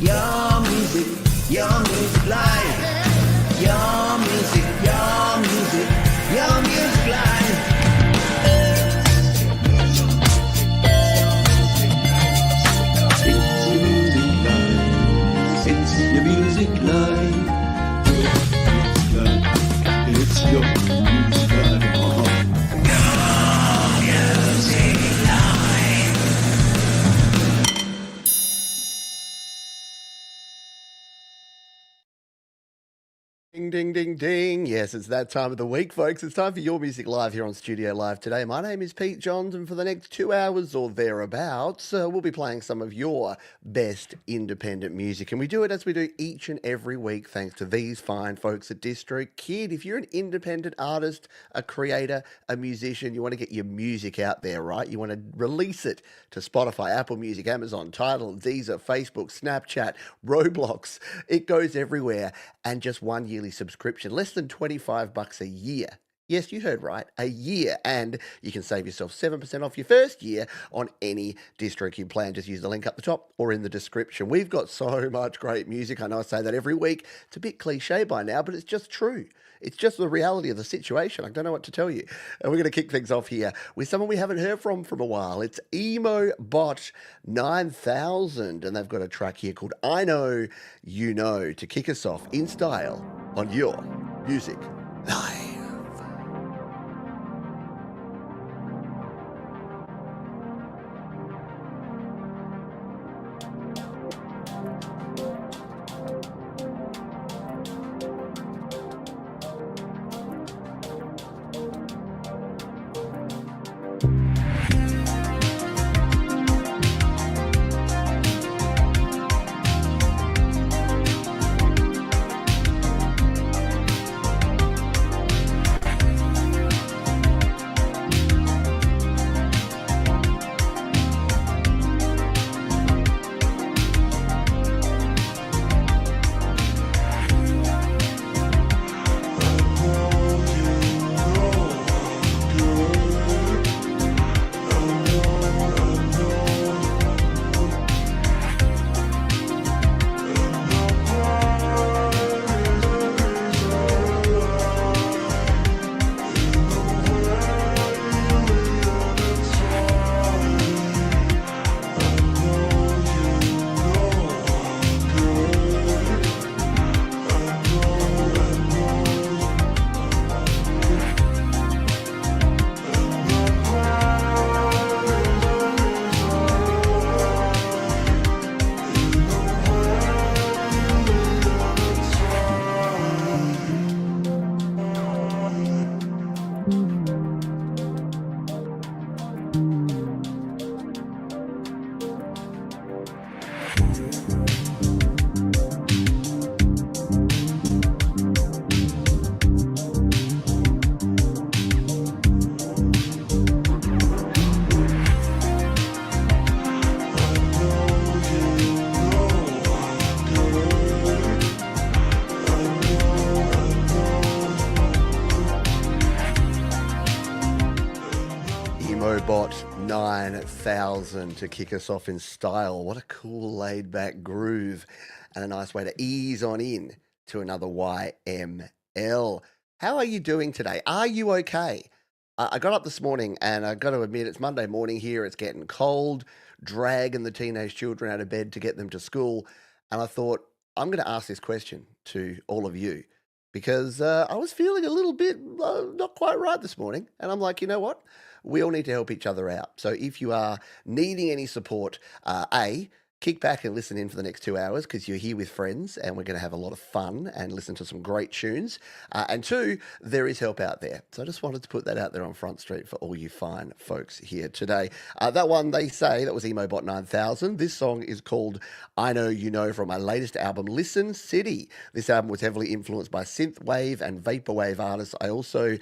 your music, your music live. Your music, your music, your music live. It's your music live. It's your music live. Ding, ding, ding, ding. Yes, it's that time of the week, folks. It's time for Your Music Live here on Studio Live today. My name is Pete Johns, and for the next 2 hours or thereabouts, we'll be playing some of your best independent music. And we do it as we do each and every week, thanks to these fine folks at Drokid. If you're an independent artist, a creator, a musician, you want to get your music out there, right? You want to release it to Spotify, Apple Music, Amazon, Tidal, Deezer, Facebook, Snapchat, Roblox. It goes everywhere. And just one yearly subscription, less than $25 a year. Yes, you heard right, a year. And you can save yourself 7% off your first year on any Drokid plan. Just use the link up the top or in the description. We've got so much great music. I know I say that every week. It's a bit cliche by now, but it's just true. It's just the reality of the situation. I don't know what to tell you. And we're going to kick things off here with someone we haven't heard from a while. It's Emobot 9000, and they've got a track here called I Know You Know to kick us off in style on Your Music Live. Emobot 9000 to kick us off in style. What a cool laid-back groove and a nice way to ease on in to another YML. How are you doing today? Are you okay? I got up this morning and I got to admit it's Monday morning here. It's getting cold, dragging the teenage children out of bed to get them to school. And I thought, I'm going to ask this question to all of you because I was feeling a little bit not quite right this morning. And I'm like, you know what? We all need to help each other out. So if you are needing any support, kick back and listen in for the next 2 hours because you're here with friends and we're going to have a lot of fun and listen to some great tunes. And two, there is help out there. So I just wanted to put that out there on Front Street for all you fine folks here today. That one, they say, that was Emobot 9000. This song is called I Know You Know from my latest album, Listen City. This album was heavily influenced by synthwave and vaporwave artists. I also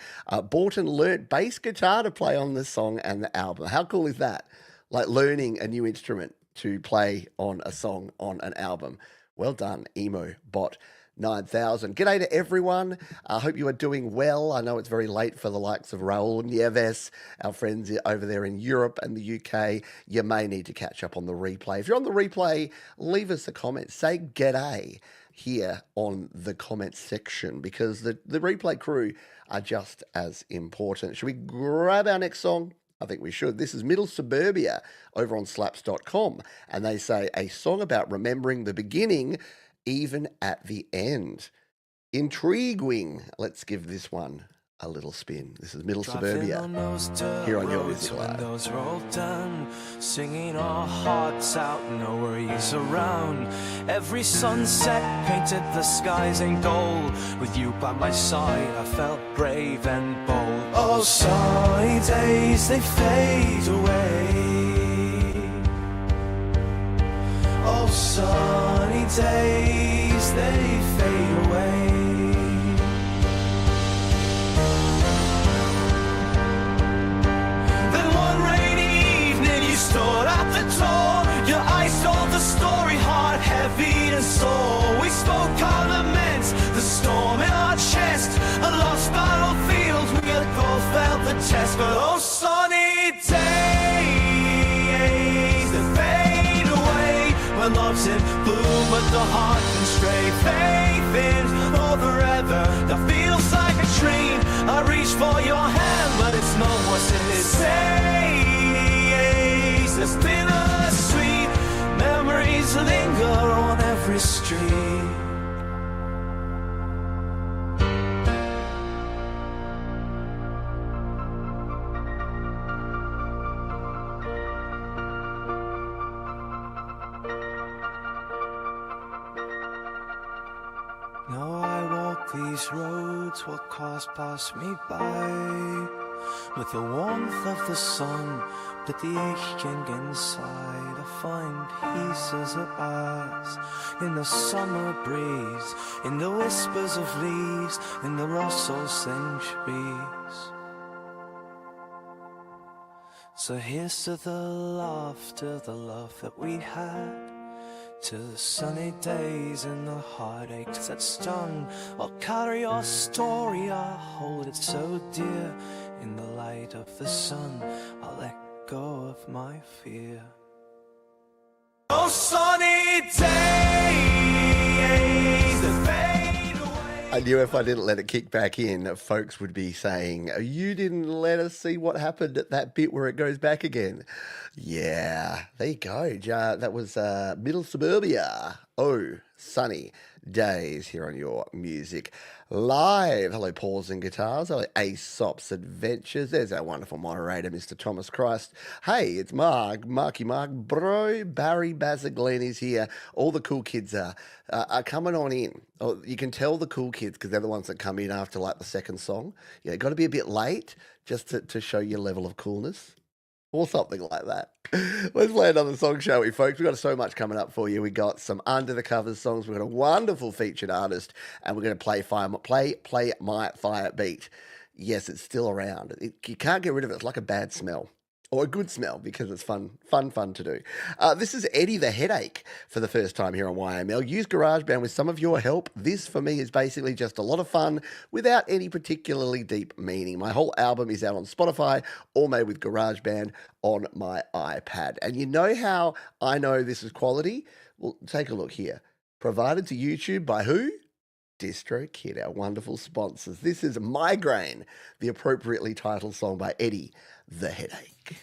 bought and learnt bass guitar to play on this song and the album. How cool is that? Like learning a new instrument to play on a song on an album. Well done, Emobot 9000. G'day to everyone. I hope you are doing well. I know it's very late for the likes of Raul Nieves, our friends over there in Europe and the UK. You may need to catch up on the replay. If you're on the replay, leave us a comment. Say g'day here on the comments section, because the replay crew are just as important. Should we grab our next song? I think we should. This is Middle Suburbia over on slaps.com, and they say a song about remembering the beginning even at the end. Intriguing. Let's give this one a little spin. This is Middle Suburbia here on Your Music Live. Windows rolled down, singing our hearts out, no worries around. Every sunset painted the skies in gold. With you by my side, I felt brave and bold. Oh, sunny days, they fade away. Oh, sunny days, they fade away. Then one rainy evening you stood at the door. Your eyes told the story, heart heavy and sore. We spoke our laments, the storm in our chest. A lost battlefield, we had both felt the test. But oh, sunny days that fade away. When love's in bloom but the heart can stray. Faith in for forever, that feels like a dream. I reach for your hand but it's no what's in this days. It's bittersweet, memories linger on every street. Now I walk these roads, what cars pass me by, with the warmth of the sun, but the aching inside. I find peace as it pass, in the summer breeze, in the whispers of leaves, in the rustle centuries. So here's to the laughter, the love that we had, to the sunny days and the heartaches that stung. I'll carry your story, I'll hold it so dear. In the light of the sun, I'll let go of my fear. Oh, sunny days that fade away. I knew if I didn't let it kick back in, folks would be saying, you didn't let us see what happened at that bit where it goes back again. Yeah, there you go. That was Middle Suburbia. Oh, sunny days here on Your Music Live. Hello, Paws and Guitars. Hello, Aesop's Adventures. There's our wonderful moderator, Mr. Thomas Christ. Hey, it's Marky Mark, bro. Barry Bazzaglini's here. All the cool kids are coming on in. Oh, you can tell the cool kids because they're the ones that come in after like the second song. Yeah, got to be a bit late just to show your level of coolness. Or something like that. Let's play another song, shall we, folks? We've got so much coming up for you. We got some under the covers songs. We've got a wonderful featured artist, and we're going to play My Fire Beat. Yes, it's still around. You can't get rid of it. It's like a bad smell. Or a good smell, because it's fun to do. This is Eddie the Headache for the first time here on YML. Use GarageBand with some of your help. This, for me, is basically just a lot of fun without any particularly deep meaning. My whole album is out on Spotify, all made with GarageBand on my iPad. And you know how I know this is quality? Well, take a look here. Provided to YouTube by who? Drokid, our wonderful sponsors. This is Migraine, the appropriately titled song by Eddie the Headache.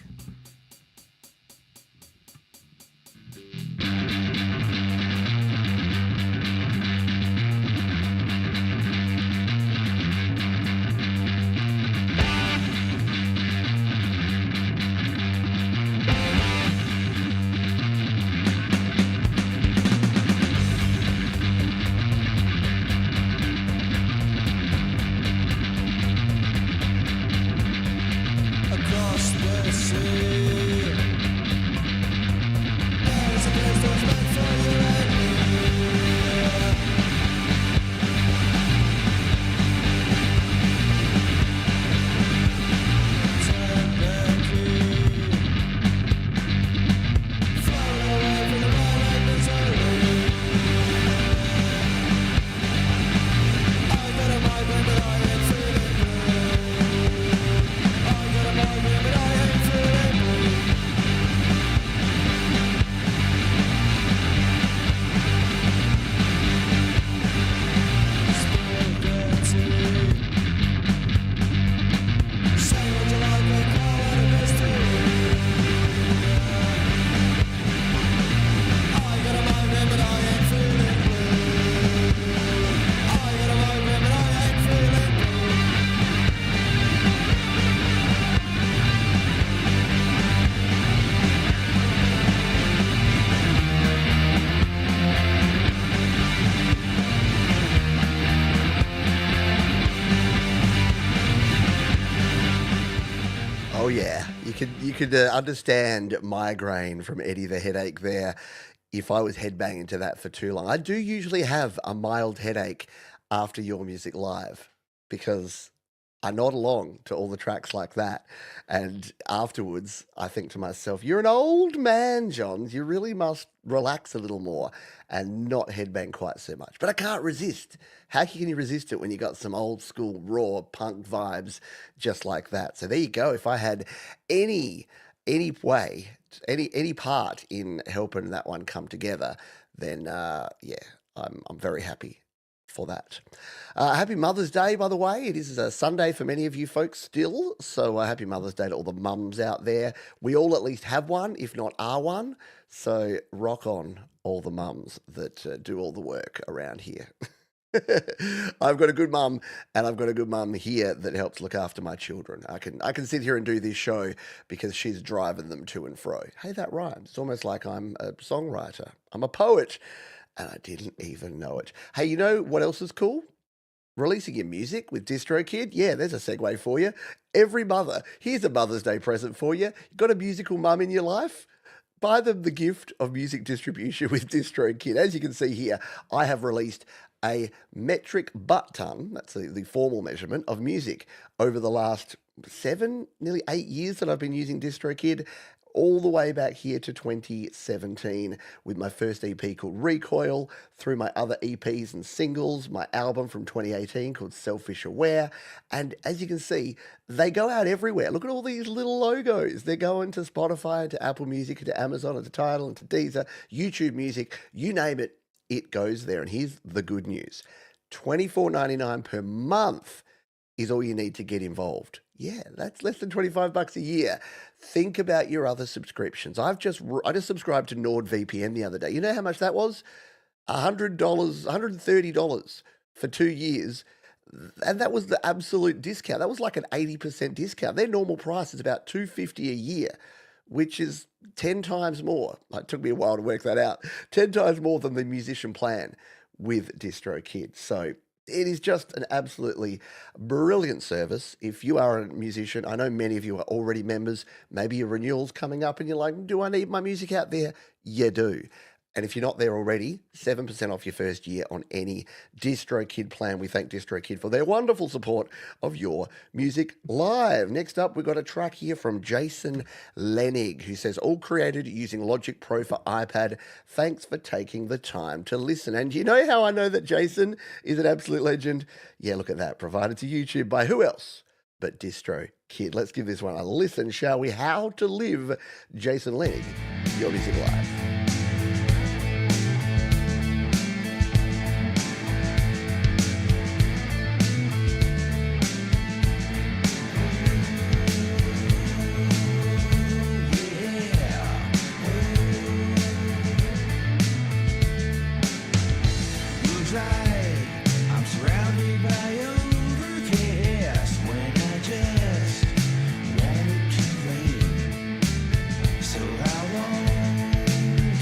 Across the sea yeah, you could understand Migraine from Eddie the Headache there if I was headbanging to that for too long. I do usually have a mild headache after Your Music Live because I nod along to all the tracks like that. And afterwards, I think to myself, you're an old man, Johns. You really must relax a little more and not headbang quite so much. But I can't resist. How can you resist it when you got some old school raw punk vibes just like that? So there you go. If I had any way, any part in helping that one come together, then yeah, I'm very happy for that. Happy Mother's Day, by the way. It is a Sunday for many of you folks still. So happy Mother's Day to all the mums out there. We all at least have one, if not are one. So rock on all the mums that do all the work around here. I've got a good mum, and I've got a good mum here that helps look after my children. I can sit here and do this show because she's driving them to and fro. Hey, that rhymes. It's almost like I'm a songwriter. I'm a poet. And I didn't even know it. Hey, you know what else is cool? Releasing your music with Drokid. Yeah, there's a segue for you. Every mother, here's a Mother's Day present for you. You got a musical mum in your life? Buy them the gift of music distribution with Drokid. As you can see here, I have released a metric butt ton, that's the formal measurement, of music over the last 7, nearly 8 years that I've been using Drokid, all the way back here to 2017 with my first EP called Recoil, through my other EPs and singles, my album from 2018 called Selfish Aware. And as you can see, they go out everywhere. Look at all these little logos. They're going to Spotify, to Apple Music, to Amazon, and to Tidal, and to Deezer, YouTube Music, you name it, it goes there. And here's the good news. $24.99 per month is all you need to get involved. Yeah, that's less than $25 a year. Think about your other subscriptions. I just subscribed to NordVPN the other day. You know how much that was? $100, $130 for 2 years. And that was the absolute discount. That was like an 80% discount. Their normal price is about $250 a year, which is 10 times more. It took me a while to work that out. 10 times more than the musician plan with Drokid. So it is just an absolutely brilliant service. If you are a musician, I know many of you are already members. Maybe your renewal's coming up and you're like, do I need my music out there? You do. And if you're not there already, 7% off your first year on any Drokid plan. We thank Drokid for their wonderful support of Your Music Live. Next up, we've got a track here from Jason Lenig, who says, all created using Logic Pro for iPad. Thanks for taking the time to listen. And you know how I know that Jason is an absolute legend? Yeah, look at that. Provided to YouTube by who else but Drokid. Let's give this one a listen, shall we? How to Live, Jason Lenig, Your Music Live. I'm surrounded by overcast when I just want it to rain. So how long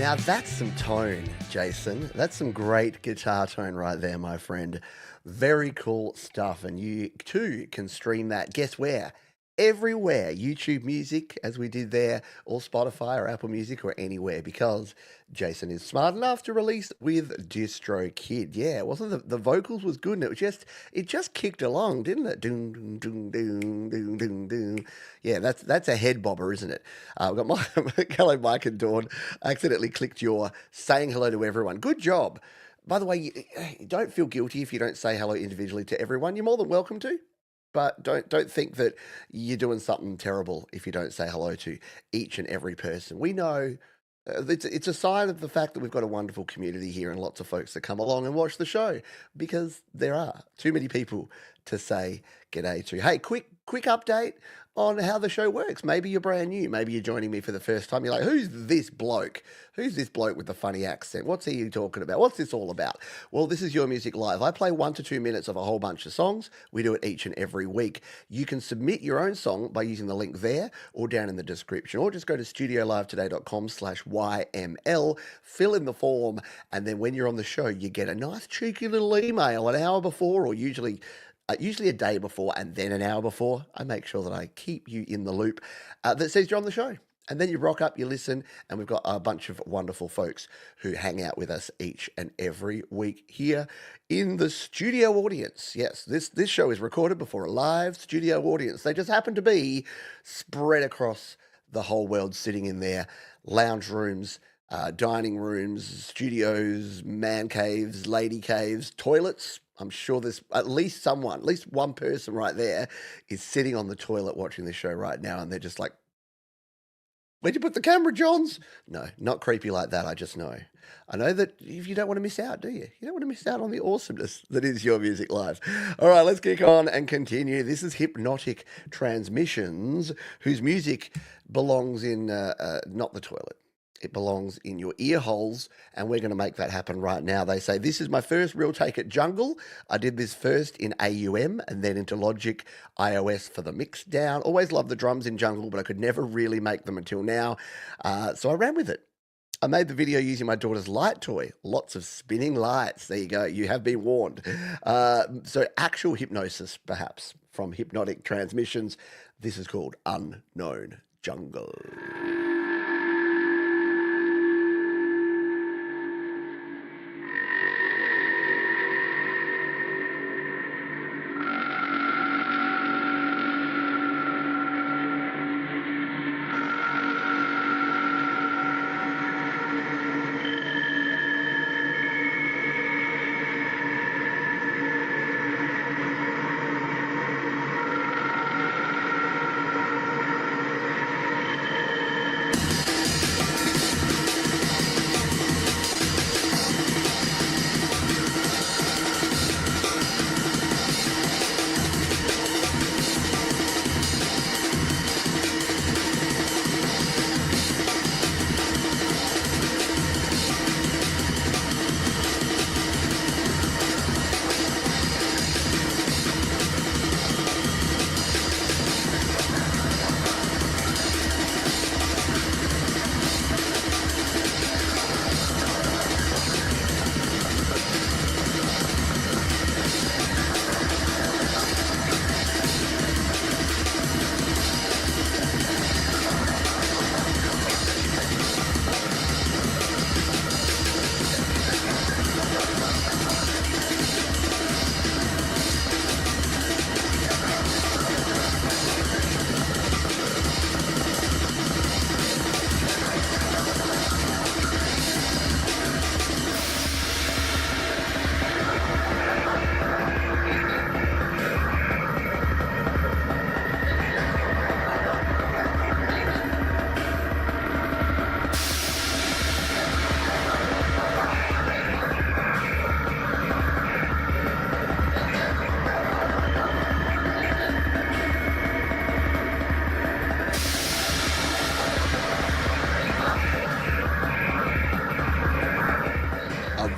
Now that's some tone, Jason. That's some great guitar tone right there, my friend. Very cool stuff. And you too can stream that. Guess where? Everywhere. YouTube Music, as we did there, or Spotify or Apple Music or anywhere, because Jason is smart enough to release with Drokid. Yeah, it wasn't the vocals was good, and it just kicked along, didn't it? Doom, doom, doom, doom, doom, doom, doom. Yeah, that's a head bobber, isn't it? We've got hello, Mike and Dawn. I accidentally clicked your saying hello to everyone. Good job. By the way, you don't feel guilty if you don't say hello individually to everyone. You're more than welcome to. But don't think that you're doing something terrible if you don't say hello to each and every person. We know it's a sign of the fact that we've got a wonderful community here and lots of folks that come along and watch the show, because there are too many people to say g'day to. Hey, quick update on how the show works. Maybe you're brand new. Maybe you're joining me for the first time. You're like, who's this bloke? Who's this bloke with the funny accent? What's he talking about? What's this all about? Well, this is Your Music Live. I play 1 to 2 minutes of a whole bunch of songs. We do it each and every week. You can submit your own song by using the link there or down in the description, or just go to studiolivetoday.com/YML, fill in the form, and then when you're on the show, you get a nice cheeky little email an hour before, or usually a day before and then an hour before. I make sure that I keep you in the loop, that says you're on the show. And then you rock up, you listen, and we've got a bunch of wonderful folks who hang out with us each and every week here in the studio audience. Yes, this show is recorded before a live studio audience. They just happen to be spread across the whole world, sitting in their lounge rooms, dining rooms, studios, man caves, lady caves, toilets. I'm sure there's at least one person right there is sitting on the toilet watching this show right now, and they're just like, where'd you put the camera, Johns? No, not creepy like that. I just know. I know that if you don't want to miss out, do you? You don't want to miss out on the awesomeness that is Your Music Live. All right, let's kick on and continue. This is Hypnotic Transmissions, whose music belongs in not the toilet. It belongs in your ear holes, and we're going to make that happen right now. They say, this is my first real take at Jungle. I did this first in AUM and then into Logic iOS for the mix down. Always loved the drums in Jungle, but I could never really make them until now. So I ran with it. I made the video using my daughter's light toy. Lots of spinning lights. There you go. You have been warned. So actual hypnosis, perhaps, from Hypnotic Transmissions. This is called Unknown Jungle.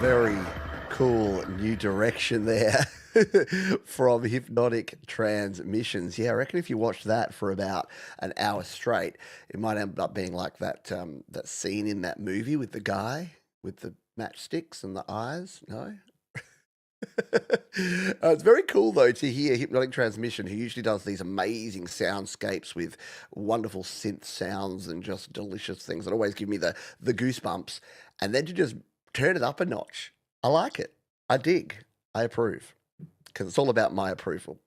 Very cool new direction there. from Hypnotic Transmissions. Yeah, I reckon if you watch that for about an hour straight, it might end up being like that scene in that movie with the guy with the matchsticks and the eyes. No? It's very cool though to hear Hypnotic Transmission, who usually does these amazing soundscapes with wonderful synth sounds and just delicious things that always give me the goosebumps, and then to just turn it up a notch. I like it. I dig. I approve because it's all about my approval.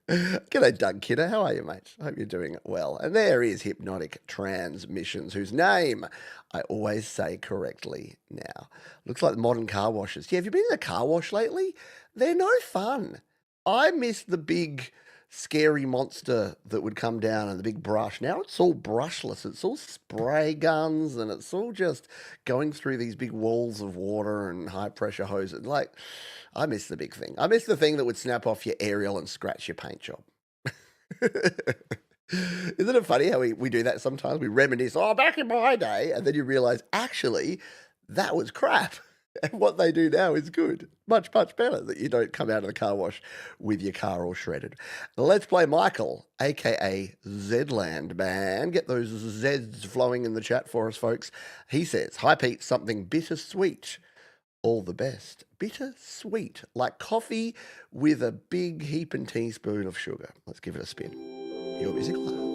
G'day, Doug Kidder. How are you, mate? I hope you're doing well. And there is Hypnotic Transmissions, whose name I always say correctly now. Looks like the modern car washes. Yeah, have you been in a car wash lately? They're no fun. I miss the big, scary monster that would come down and the big brush. Now it's all brushless. It's all spray guns and it's all just going through these big walls of water and high pressure hoses. Like, I miss the big thing. I miss the thing that would snap off your aerial and scratch your paint job. Isn't it funny how we do that sometimes? We reminisce, oh, back in my day, and then you realize, actually, that was crap. And what they do now is good. Much, much better that you don't come out of the car wash with your car all shredded. Let's play Michael, a.k.a. Zedland, man. Get those Zeds flowing in the chat for us, folks. He says, hi, Pete, something bittersweet. All the best. Bittersweet, like coffee with a big heap and teaspoon of sugar. Let's give it a spin. Your music live.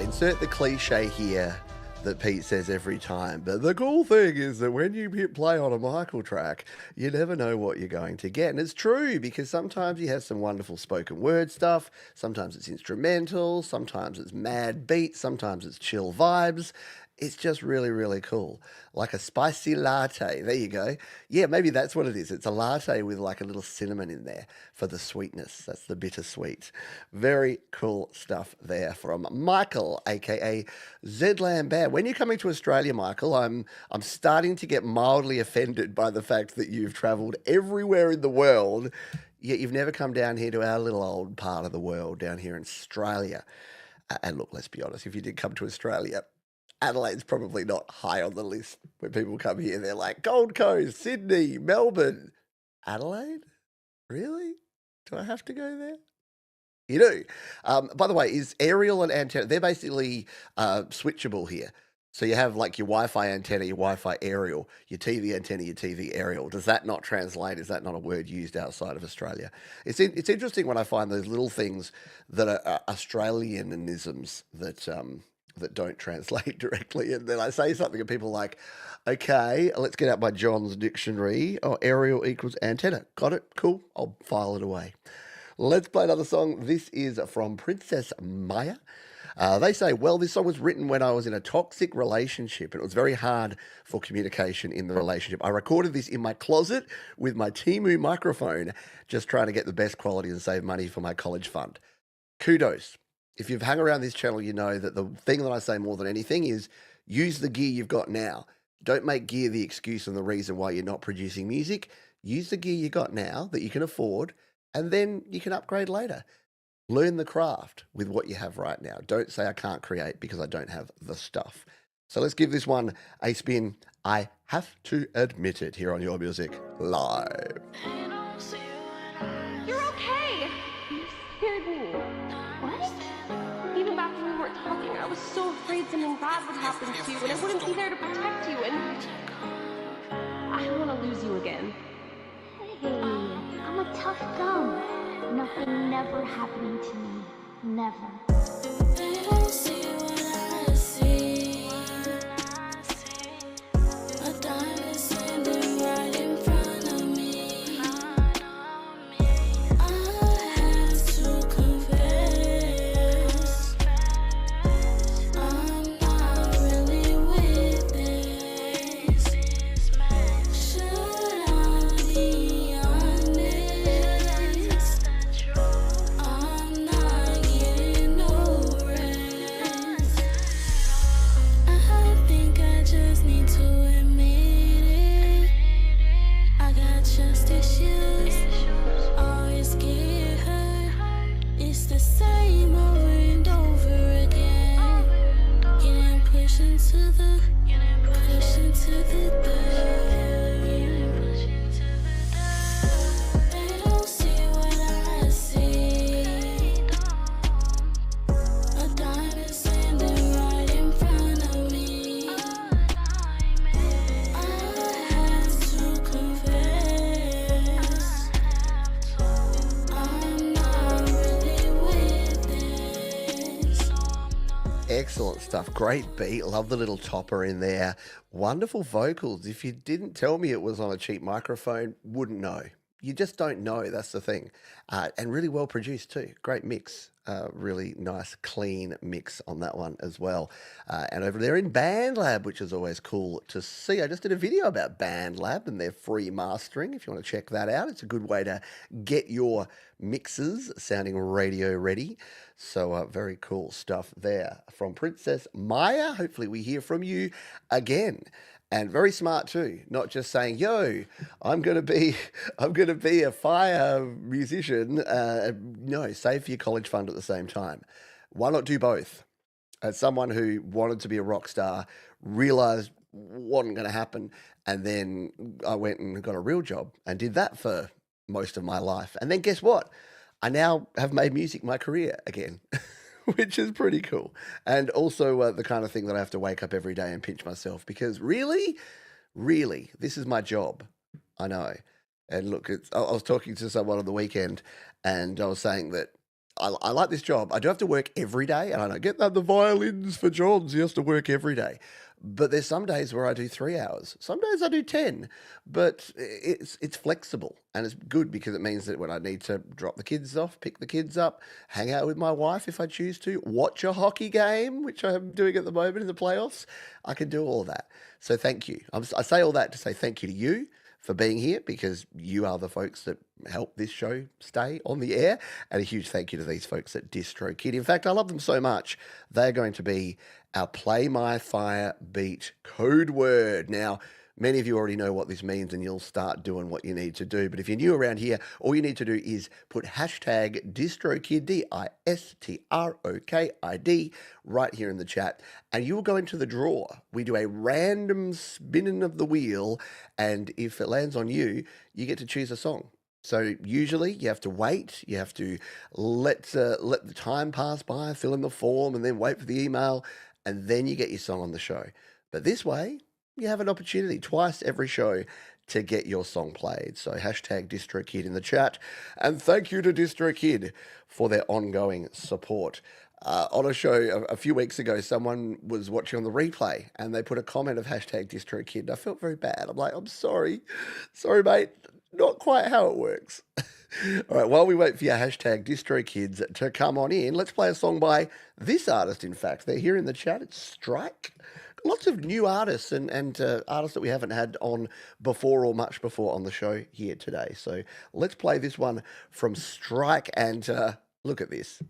Insert the cliche here that Pete says every time, but the cool thing is that when you hit play on a Michael track, you never know what you're going to get. And it's true, because sometimes you have some wonderful spoken word stuff, sometimes it's instrumental, sometimes it's mad beats, sometimes it's chill vibes. It's just really, really cool. Like a spicy latte. There you go. Yeah, maybe that's what it is. It's a latte with like a little cinnamon in there for the sweetness. That's the bittersweet. Very cool stuff there from Michael, aka Zedland Band. When you're coming to Australia, Michael, I'm starting to get mildly offended by the fact that you've travelled everywhere in the world, yet you've never come down here to our little old part of the world down here in Australia. And look, let's be honest, if you did come to Australia, Adelaide's probably not high on the list. When people come here, they're like, Gold Coast, Sydney, Melbourne. Adelaide? Really? Do I have to go there? You do. By the way, is aerial and antenna, they're basically switchable here. So you have like your Wi-Fi antenna, your Wi-Fi aerial, your TV antenna, your TV aerial. Does that not translate? Is that not a word used outside of Australia? It's interesting when I find those little things that are Australianisms that don't translate directly. And then I say something and people are like, okay, let's get out my John's dictionary. Oh, aerial equals antenna. Got it? Cool. I'll file it away. Let's play another song. This is from Princess Maya. They say, well, this song was written when I was in a toxic relationship and it was very hard for communication in the relationship. I recorded this in my closet with my Timu microphone, just trying to get the best quality and save money for my college fund. Kudos. If you've hung around this channel, you know that the thing that I say more than anything is use the gear you've got now. Don't make gear the excuse and the reason why you're not producing music. Use the gear you got now that you can afford, and then you can upgrade later. Learn the craft with what you have right now. Don't say I can't create because I don't have the stuff. So let's give this one a spin. I have to admit it here on Your Music Live. You're okay. You scared me. What? Even back when we weren't talking, I was so afraid something bad would happen to you, and I wouldn't be there to protect you, and I don't want to lose you again. Hey, I'm a tough gum. Nothing never happening to me. Never. They don't see what I see. A diamond standing right in front of me. I have to confess, I'm not really with this. Should I be honest? I'm not getting no rest. I think I just need to admit it. I got trust issues, always get hurt. It's the same over and over again. Getting pushed into the dirt. They don't see what I see. A diamond standing right in front of me. I have to confess, I'm not really with this. Excellent stuff. Great beat. Love the little topper in there. Wonderful vocals. If you didn't tell me it was on a cheap microphone, wouldn't know. You just don't know. That's the thing. And really well produced too. Great mix. Really nice, clean mix on that one as well. And over there in BandLab, which is always cool to see. I just did a video about BandLab and their free mastering. If you want to check that out, it's a good way to get your mixes sounding radio ready. So very cool stuff there from Princess Maya. Hopefully we hear from you again. And very smart too, not just saying, yo, I'm gonna be a fire musician. No, save for your college fund at the same time. Why not do both? As someone who wanted to be a rock star, realized wasn't gonna happen, and then I went and got a real job and did that for most of my life. And then guess what? I now have made music my career again. Which is pretty cool. And also the kind of thing that I have to wake up every day and pinch myself because really, this is my job. I know. And look, I was talking to someone on the weekend and I was saying that I like this job. I do have to work every day. And I know, get that the violins for Johns. He has to work every day. But there's some days where I do 3 hours. Some days I do 10. But it's flexible. And it's good because it means that when I need to drop the kids off, pick the kids up, hang out with my wife if I choose to, watch a hockey game, which I'm doing at the moment in the playoffs, I can do all that. So thank you. I say all that to say thank you to you for being here because you are the folks that help this show stay on the air. And a huge thank you to these folks at Drokid. In fact, I love them so much. They're going to be our Play My Fire Beat code word. Now, many of you already know what this means and you'll start doing what you need to do. But if you're new around here, all you need to do is put hashtag Distrokid, Distrokid, right here in the chat, and you will go into the draw. We do a random spinning of the wheel, and if it lands on you, you get to choose a song. So usually you have to wait, you have to let the time pass by, fill in the form, and then wait for the email, and then you get your song on the show. But this way, you have an opportunity twice every show to get your song played. So hashtag Distrokid in the chat. And thank you to Distrokid for their ongoing support. On a show a few weeks ago, someone was watching on the replay and they put a comment of hashtag Distrokid. I felt very bad. I'm like, I'm sorry. Sorry, mate. not quite how it works. All right, while we wait for your hashtag DistroKids to come on in, let's play a song by this artist, in fact. They're here in the chat. It's Strike. Lots of new artists and artists that we haven't had on before or much before on the show here today. So let's play this one from Strike and look at this.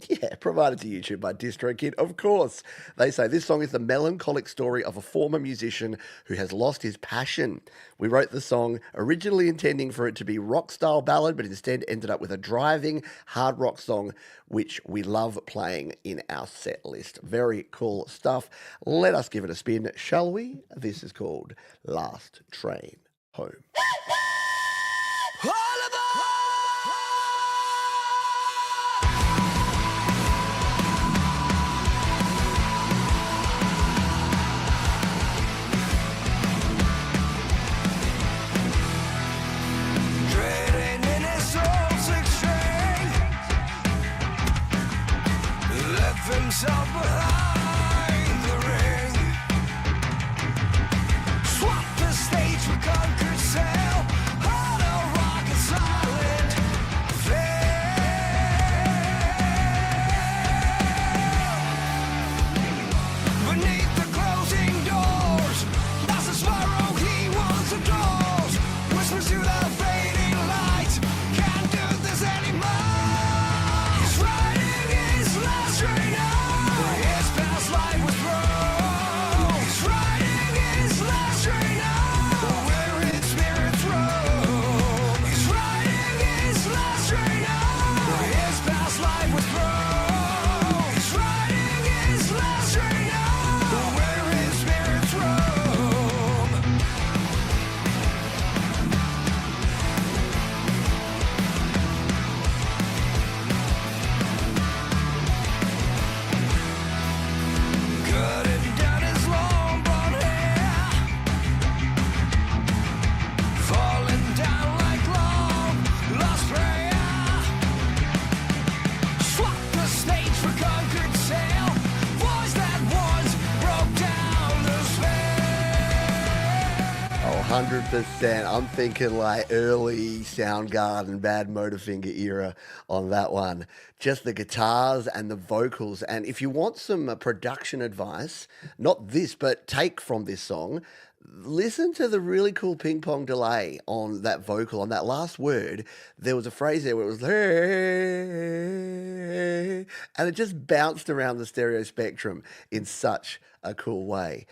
Yeah, provided to YouTube by DistroKid, of course. They say this song is the melancholic story of a former musician who has lost his passion. We wrote the song originally intending for it to be rock-style ballad, but instead ended up with a driving hard rock song, which we love playing in our set list. Very cool stuff. Let us give it a spin, shall we? This is called Last Train Home. Himself behind the ring, swap the stage for conquered sail on a rock and silent veil. Beneath the closing doors, lost his sorrow, he wants the doors. Whispers to the fading light, can't do this anymore. He's riding his last train out. Life was wrong. He's riding his last train out, where his spirits roam. He's riding his last train out, his past life was wrong. He's riding his last train out, where his spirits roam. Cutting down his long blonde hair, falling down like long lost prayer. Swap the stage for conquered sail, voice that once broke down the spell. Oh, 100%. I'm thinking like early Soundgarden, Bad Motorfinger era on that one. Just the guitars and the vocals. And if you want some production advice, not this, but take from this song, listen to the really cool ping pong delay on that vocal. On that last word, there was a phrase there where it was, hey, and it just bounced around the stereo spectrum in such a cool way.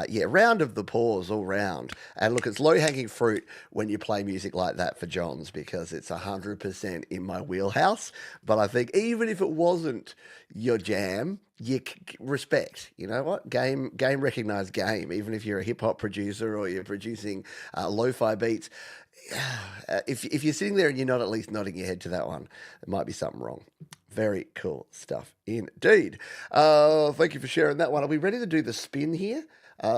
Yeah, round of the pause all round. And look, it's low-hanging fruit when you play music like that for Johns because it's 100% in my wheelhouse. But I think even if it wasn't your jam, you respect. You know what? Game recognized game. Even if you're a hip-hop producer or you're producing lo-fi beats, if you're sitting there and you're not at least nodding your head to that one, there might be something wrong. Very cool stuff indeed. Thank you for sharing that one. Are we ready to do the spin here?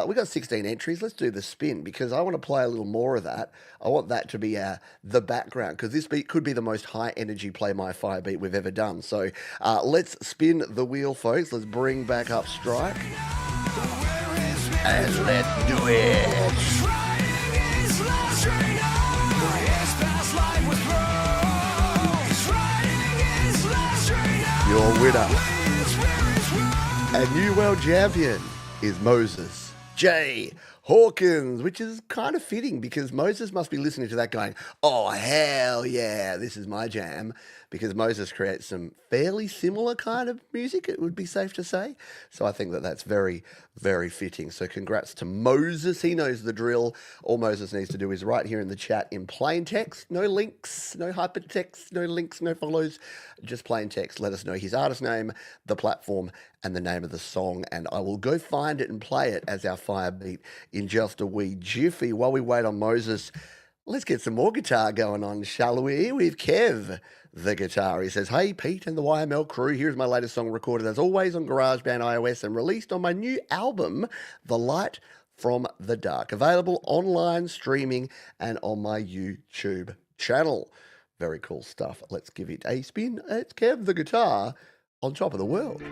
We got 16 entries. Let's do the spin because I want to play a little more of that. I want that to be the background because this beat could be the most high energy Play My Fire beat we've ever done. So let's spin the wheel, folks. Let's bring back up Strike. And let's do it. Your winner and new world champion is Moses J. Hawkins, which is kind of fitting because Moses must be listening to that going, oh, hell yeah, this is my jam, because Moses creates some fairly similar kind of music, it would be safe to say. So I think that that's very, very fitting. So congrats to Moses. He knows the drill. All Moses needs to do is write here in the chat in plain text, no links, no hypertext, no links, no follows, just plain text. Let us know his artist name, the platform, and the name of the song, and I will go find it and play it as our fire beat in just a wee jiffy. While we wait on Moses, let's get some more guitar going on, shall we? With Kev, the guitar. He says, hey, Pete and the YML crew, here's my latest song recorded as always on GarageBand iOS and released on my new album, The Light from the Dark. Available online, streaming, and on my YouTube channel. Very cool stuff. Let's give it a spin. It's Kev, the guitar, on top of the world.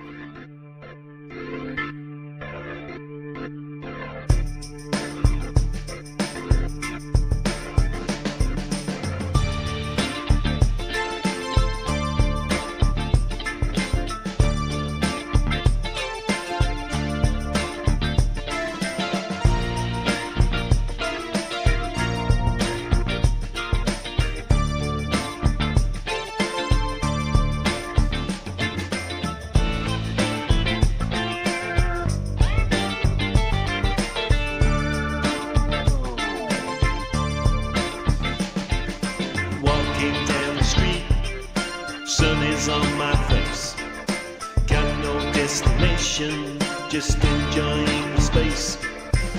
satisfaction, just enjoying the space.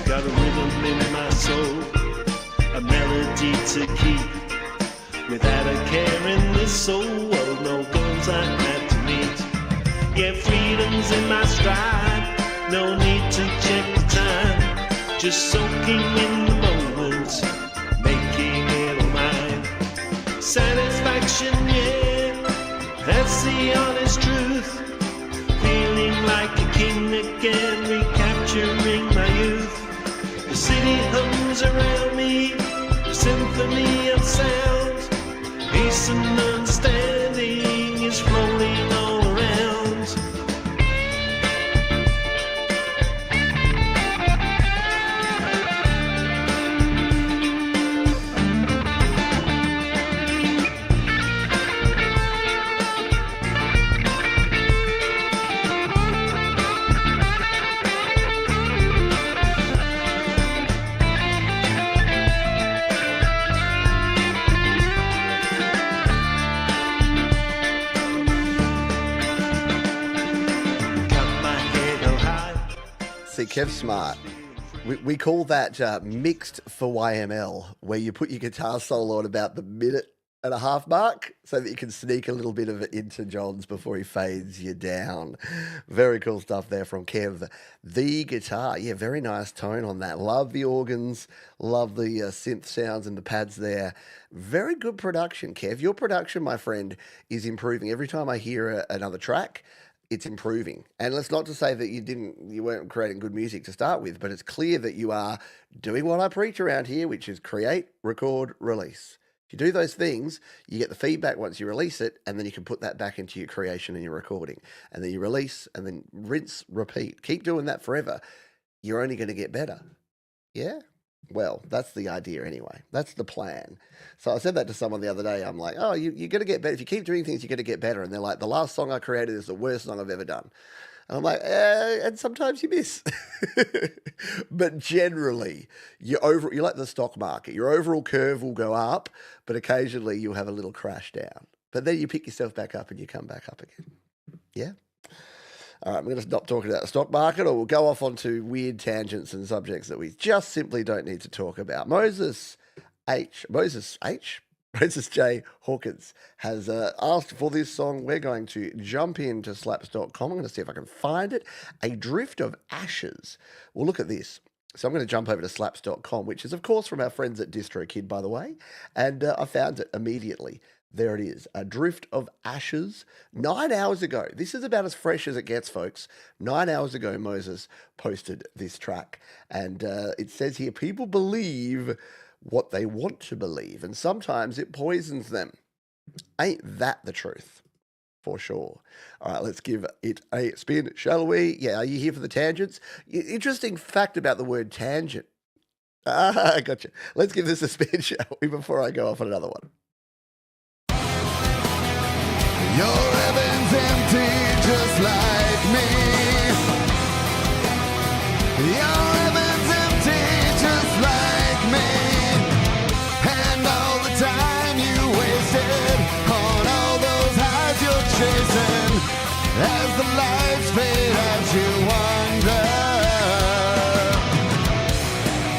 Got a rhythm in my soul, a melody to keep, without a care in this soul. No goals I had to meet. Yeah, freedom's in my stride, no need to check the time, just soaking in the moment, making it all mine. Satisfaction, yeah, that's the honest truth. Feeling like a king again, recapturing my youth. The city hums around me, a symphony of sound. Peace and understanding is rolling all around. See, Kev's smart. We call that mixed for YML, where you put your guitar solo at about the 1.5 minute mark so that you can sneak a little bit of it into John's before he fades you down. Very cool stuff there from Kev. The guitar, yeah, very nice tone on that. Love the organs, love the synth sounds and the pads there. Very good production, Kev. Your production, my friend, is improving. Every time I hear another track, it's improving. And it's not to say that you weren't creating good music to start with, but it's clear that you are doing what I preach around here, which is create, record, release. If you do those things, you get the feedback once you release it, and then you can put that back into your creation and your recording. And then you release, and then rinse, repeat. Keep doing that forever. You're only going to get better. Yeah? Well, that's the idea anyway. That's the plan. So I said that to someone the other day. I'm like, oh, you're going to get better. If you keep doing things, you're going to get better. And they're like, the last song I created is the worst song I've ever done. And I'm like, and sometimes you miss. But generally, you're like the stock market. Your overall curve will go up, but occasionally you'll have a little crash down. But then you pick yourself back up and you come back up again. Yeah? All right, I'm going to stop talking about the stock market, or we'll go off onto weird tangents and subjects that we just simply don't need to talk about. Moses J. Hawkins has asked for this song. We're going to jump into slaps.com. I'm going to see if I can find it. A Drift of Ashes. Well, look at this. So I'm going to jump over to slaps.com, which is, of course, from our friends at Drokid, by the way. And I found it immediately. There it is, A Drift of Ashes. 9 hours ago. This is about as fresh as it gets, folks. 9 hours ago, Moses posted this track. And it says here, people believe what they want to believe, and sometimes it poisons them. Ain't that the truth? For sure. All right, let's give it a spin, shall we? Yeah, are you here for the tangents? Interesting fact about the word tangent. I gotcha. Let's give this a spin, shall we, before I go off on another one. Your heaven's empty just like me. Your heaven's empty just like me. And all the time you wasted on all those highs you're chasing. As the lights fade out you wonder,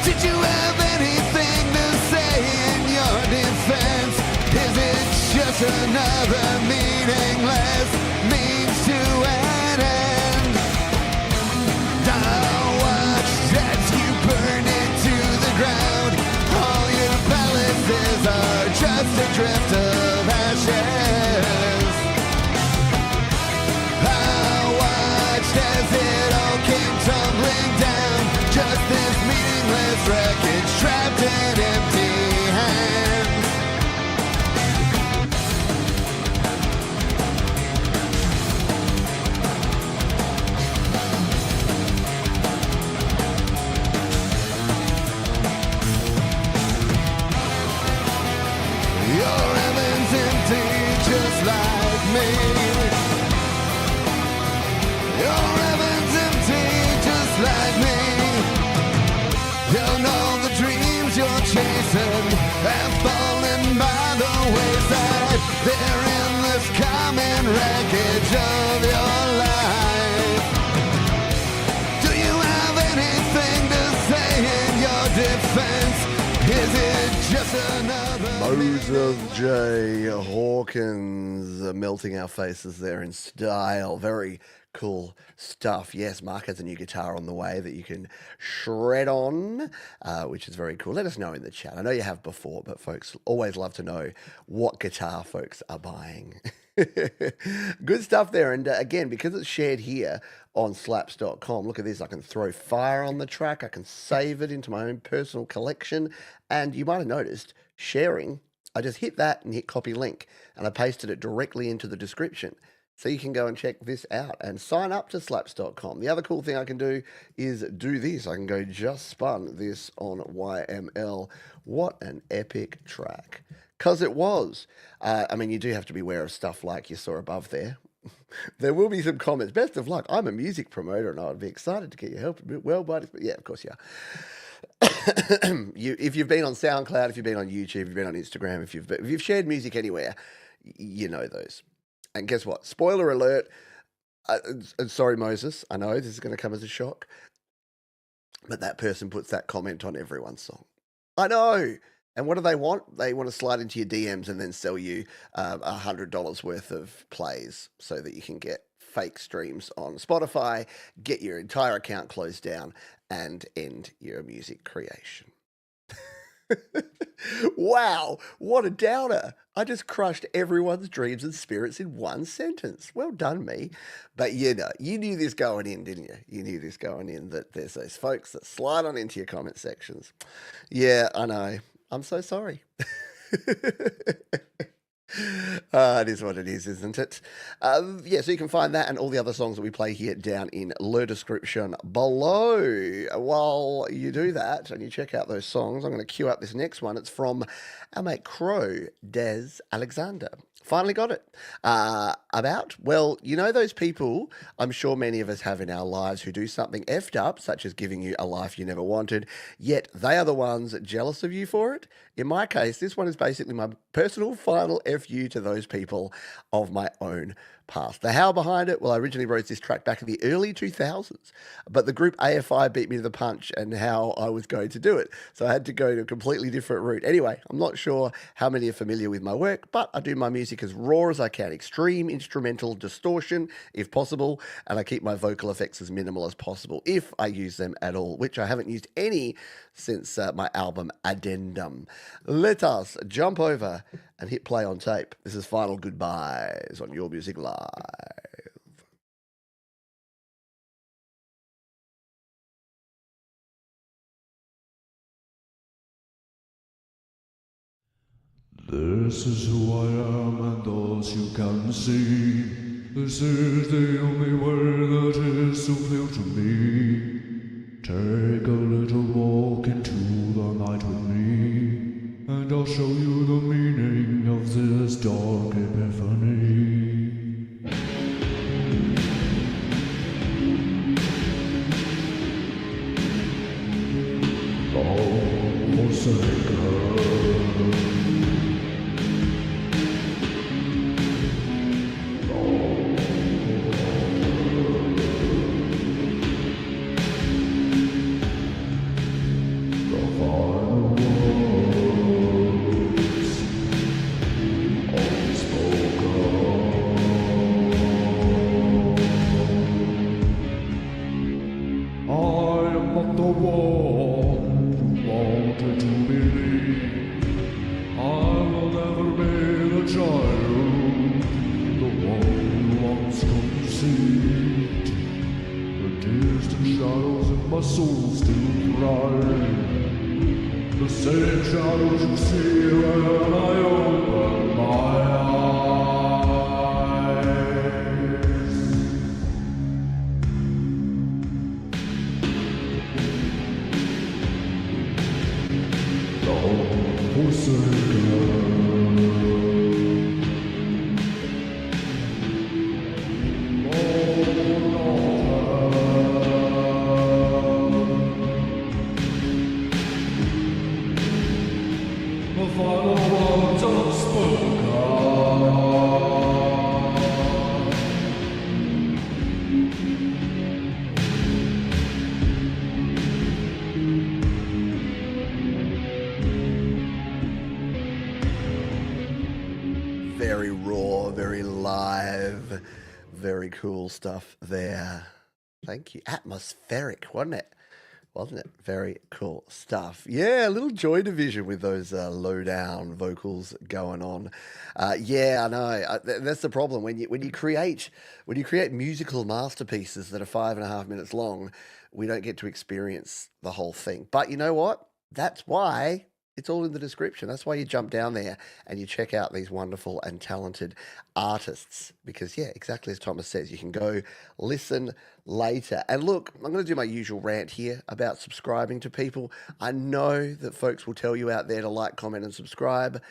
did you have anything to say in your defense? Is it just another meaningless means to an end? I watched as you burn it to the ground. All your palaces are just a drift of ashes. I watched as it all came tumbling down. Just this meaningless wreckage trapped in empty hands. Your heaven's empty just like me. Your heaven's empty just like me. And all the dreams you're chasing have fallen by the wayside. They're in this common wreckage of your life. Joseph J. Hawkins melting our faces there in style. Very cool stuff. Yes, Mark has a new guitar on the way that you can shred on, which is very cool. Let us know in the chat. I know you have before, but folks always love to know what guitar folks are buying. Good stuff there. And again, because it's shared here on slaps.com, look at this. I can throw fire on the track. I can save it into my own personal collection. And you might have noticed sharing, I just hit that and hit copy link, and I pasted it directly into the description. So you can go and check this out and sign up to slaps.com. The other cool thing I can do is do this. I can go just spun this on YML. What an epic track. Because it was. I mean, you do have to be aware of stuff like you saw above there. There will be some comments. Best of luck. I'm a music promoter and I'd be excited to get your help a bit well, but yeah, of course you are. If you've been on SoundCloud, if you've been on YouTube, if you've been on Instagram, if you've shared music anywhere, you know those. And guess what? Spoiler alert. Sorry, Moses. I know this is going to come as a shock, but that person puts that comment on everyone's song. I know. And what do they want? They want to slide into your DMs and then sell you $100 worth of plays so that you can get fake streams on Spotify, get your entire account closed down, and end your music creation. Wow, what a downer. I just crushed everyone's dreams and spirits in one sentence. Well done, me. But you know, you knew this going in, didn't you? You knew this going in, that there's those folks that slide on into your comment sections. Yeah, I know. I'm so sorry. It is what it is, isn't it? Yeah, so you can find that and all the other songs that we play here down in the description below. While you do that and you check out those songs, I'm going to cue up this next one. It's from our mate Crow, Des Alexander. Finally got it. Well, you know those people I'm sure many of us have in our lives who do something effed up, such as giving you a life you never wanted, yet they are the ones jealous of you for it? In my case, this one is basically my personal final FU to those people of my own past. The how behind it, well, I originally wrote this track back in the early 2000s, but the group AFI beat me to the punch and how I was going to do it. So I had to go to a completely different route. Anyway, I'm not sure how many are familiar with my work, but I do my music as raw as I can. Extreme instrumental distortion, if possible, and I keep my vocal effects as minimal as possible, if I use them at all, which I haven't used any since my album Addendum. Let us jump over and hit play on tape. This is Final Goodbyes on Your Music Live. This is who I am, and as you can see, this is the only way that is so clear to me. Take a little walk into the night with me, and I'll show you the meaning of this dark epiphany. Oh, forsaken. The final words Very cool stuff there. Thank you. Atmospheric, wasn't it? Wasn't it? Very cool stuff. Yeah, a little Joy Division with those low down vocals going on. Yeah, I know. That's the problem when you create musical masterpieces that are 5.5 minutes long. We don't get to experience the whole thing. But you know what? That's why it's all in the description. That's why you jump down there and you check out these wonderful and talented artists. Because, yeah, exactly as Thomas says, you can go listen later. And look, I'm going to do my usual rant here about subscribing to people. I know that folks will tell you out there to like, comment, and subscribe,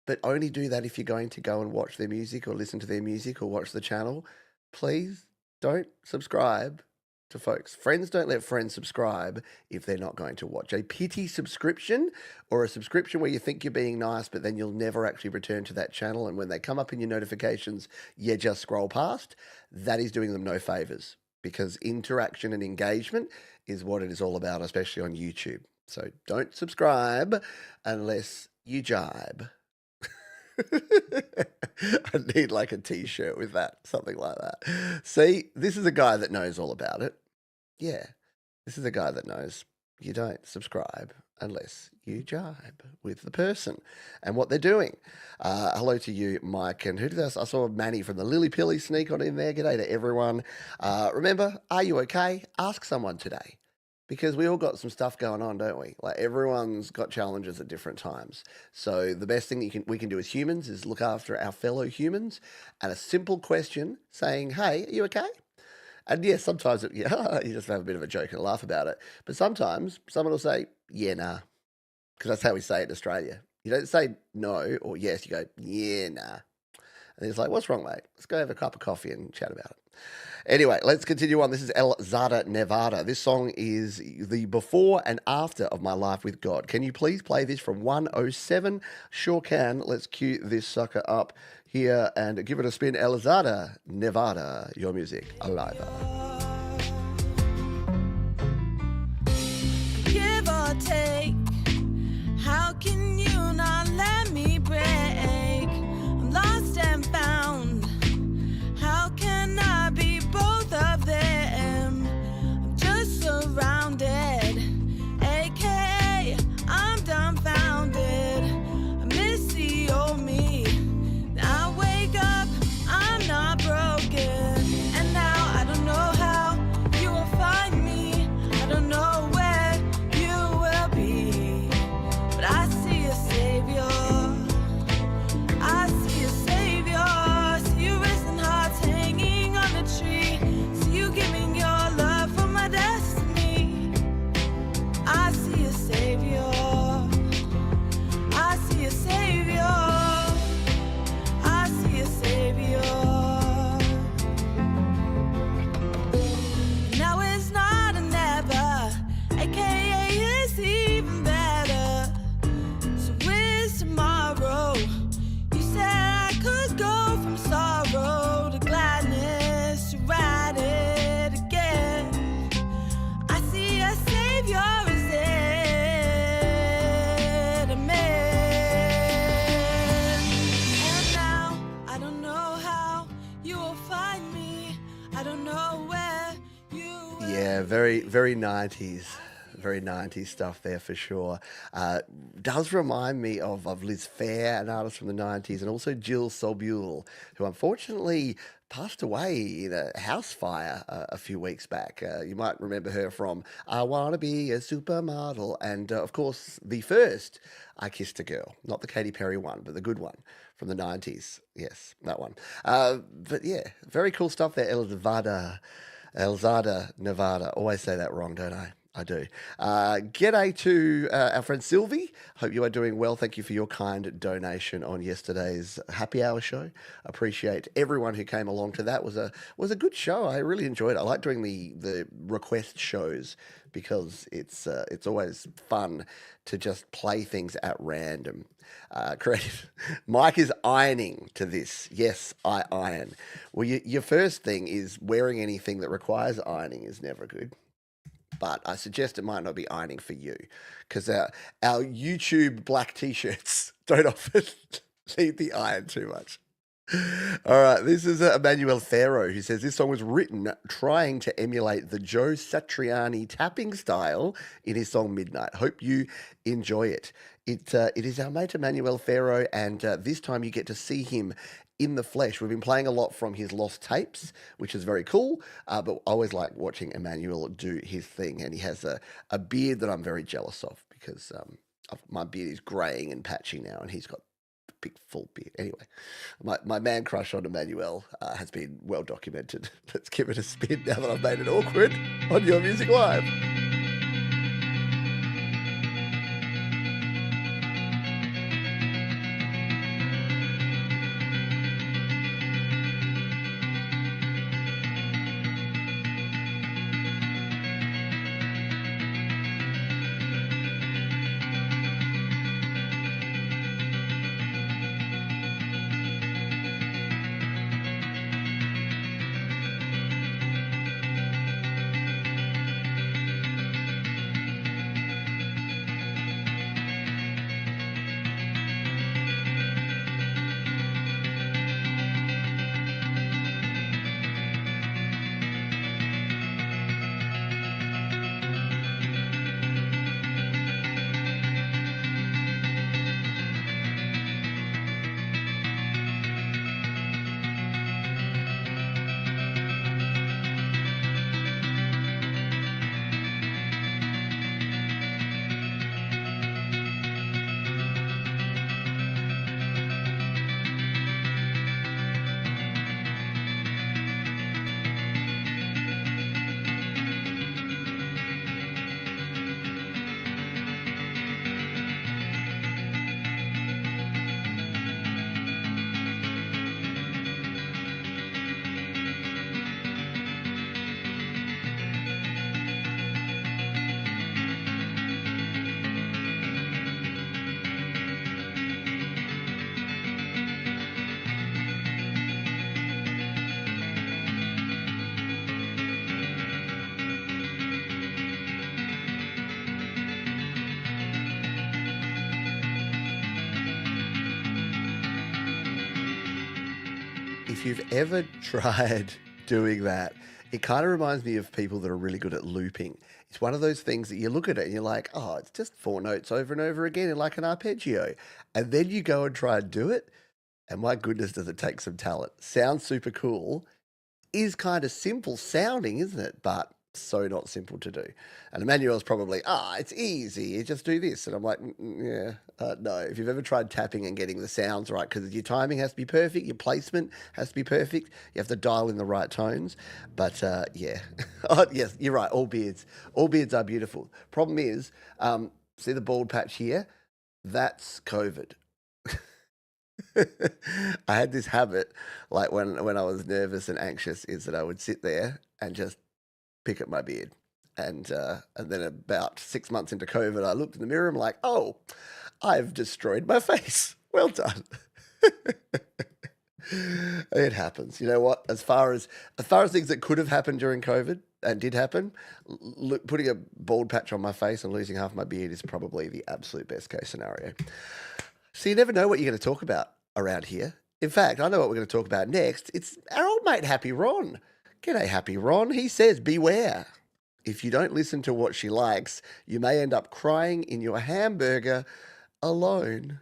but only do that if you're going to go and watch their music or listen to their music or watch the channel. Please don't subscribe to folks. Friends don't let friends subscribe if they're not going to watch. A pity subscription or a subscription where you think you're being nice, but then you'll never actually return to that channel. And when they come up in your notifications, you just scroll past. That is doing them no favors, because interaction and engagement is what it is all about, especially on YouTube. So don't subscribe unless you jibe. I need like a t-shirt with that, something like that. See, this is a guy that knows all about it. Yeah, this is a guy that knows you don't subscribe unless you jibe with the person and what they're doing. Hello to you, Mike. And who did I saw Manny from the Lily Pilly sneak on in there. G'day to everyone. Remember, are you okay? Ask someone today. Because we all got some stuff going on, don't we? Like everyone's got challenges at different times. So the best thing we can do as humans is look after our fellow humans. And a simple question saying, "Hey, are you okay?" And yes, sometimes you just have a bit of a joke and a laugh about it. But sometimes someone will say, "Yeah, nah," because that's how we say it in Australia. You don't say no or yes. You go, "Yeah, nah." And he's like, "What's wrong, mate? Let's go have a cup of coffee and chat about it." Anyway, let's continue on. This is El Zada Nevada. This song is the before and after of my life with God. Can you please play this from 107? Sure can. Let's cue this sucker up here and give it a spin. El Zada Nevada, your music alive. Give or take, how can you not let me break? I'm lost and found. How can I be both of them? I'm just surrounded, aka I'm dumbfounded. I miss the old me. I wake up, I'm not broken, and now I don't know how you will find me. I don't know where you will be, but I see a savior. I see a savior. See you risen hearts hanging on the tree. See you giving your love for my destiny. I see a savior. I see a savior. I see a savior. Now it's not a never, aka it's even better. So where's tomorrow? You said I could go from sorrow to gladness to ride it again. I see a savior, is it a man? And now I don't know how you will find me. I don't know where you will. Yeah, very, very 90s. Very 90s stuff there for sure. Does remind me of Liz Phair, an artist from the 90s, and also Jill Sobule, who unfortunately passed away in a house fire a few weeks back. You might remember her from I Wanna Be a Supermodel, and of course the first I Kissed a Girl, not the Katy Perry one, but the good one from the 90s. Yes, that one. But yeah, very cool stuff there. El Zada Nevada. Always say that wrong, don't I? I do. G'day to our friend Sylvie. Hope you are doing well. Thank you for your kind donation on yesterday's happy hour show. Appreciate everyone who came along to that. Was a good show. I really enjoyed it. I like doing the request shows because it's always fun to just play things at random. Creative. Mike is ironing to this. Yes, I iron. Well, your first thing is wearing anything that requires ironing is never good. But I suggest it might not be ironing for you, because our YouTube black t-shirts don't often need the iron too much. All right, this is Emmanuel Ferro, who says this song was written trying to emulate the Joe Satriani tapping style in his song Midnight. Hope you enjoy it. It is our mate Emmanuel Ferro, and this time you get to see him in the flesh. We've been playing a lot from his lost tapes, which is very cool, but I always like watching Emmanuel do his thing, and he has a beard that I'm very jealous of because my beard is greying and patchy now, and he's got big full beard. Anyway, my man crush on Emmanuel has been well documented. Let's give it a spin now that I've made it awkward on Your Music Live. If you've ever tried doing that, it kind of reminds me of people that are really good at looping. It's one of those things that you look at it and you're like, oh, it's just 4 notes over and over again in like an arpeggio. And then you go and try and do it. And my goodness, does it take some talent. Sounds super cool. Is kind of simple sounding, isn't it? But so not simple to do. And Emmanuel's probably, it's easy. You just do this. And I'm like, no. If you've ever tried tapping and getting the sounds right, because your timing has to be perfect, your placement has to be perfect. You have to dial in the right tones. But yeah. Oh, yes, you're right. All beards are beautiful. Problem is, see the bald patch here? That's COVID. I had this habit, like when I was nervous and anxious, is that I would sit there and just pick at my beard. And then about 6 months into COVID, I looked in the mirror and I'm like, oh, I've destroyed my face. Well done. It happens. You know what? As far as things that could have happened during COVID and did happen, putting a bald patch on my face and losing half my beard is probably the absolute best case scenario. So you never know what you're going to talk about around here. In fact, I know what we're going to talk about next. It's our old mate, Happy Ron. G'day, Happy Ron. He says, beware. If you don't listen to what she likes, you may end up crying in your hamburger alone.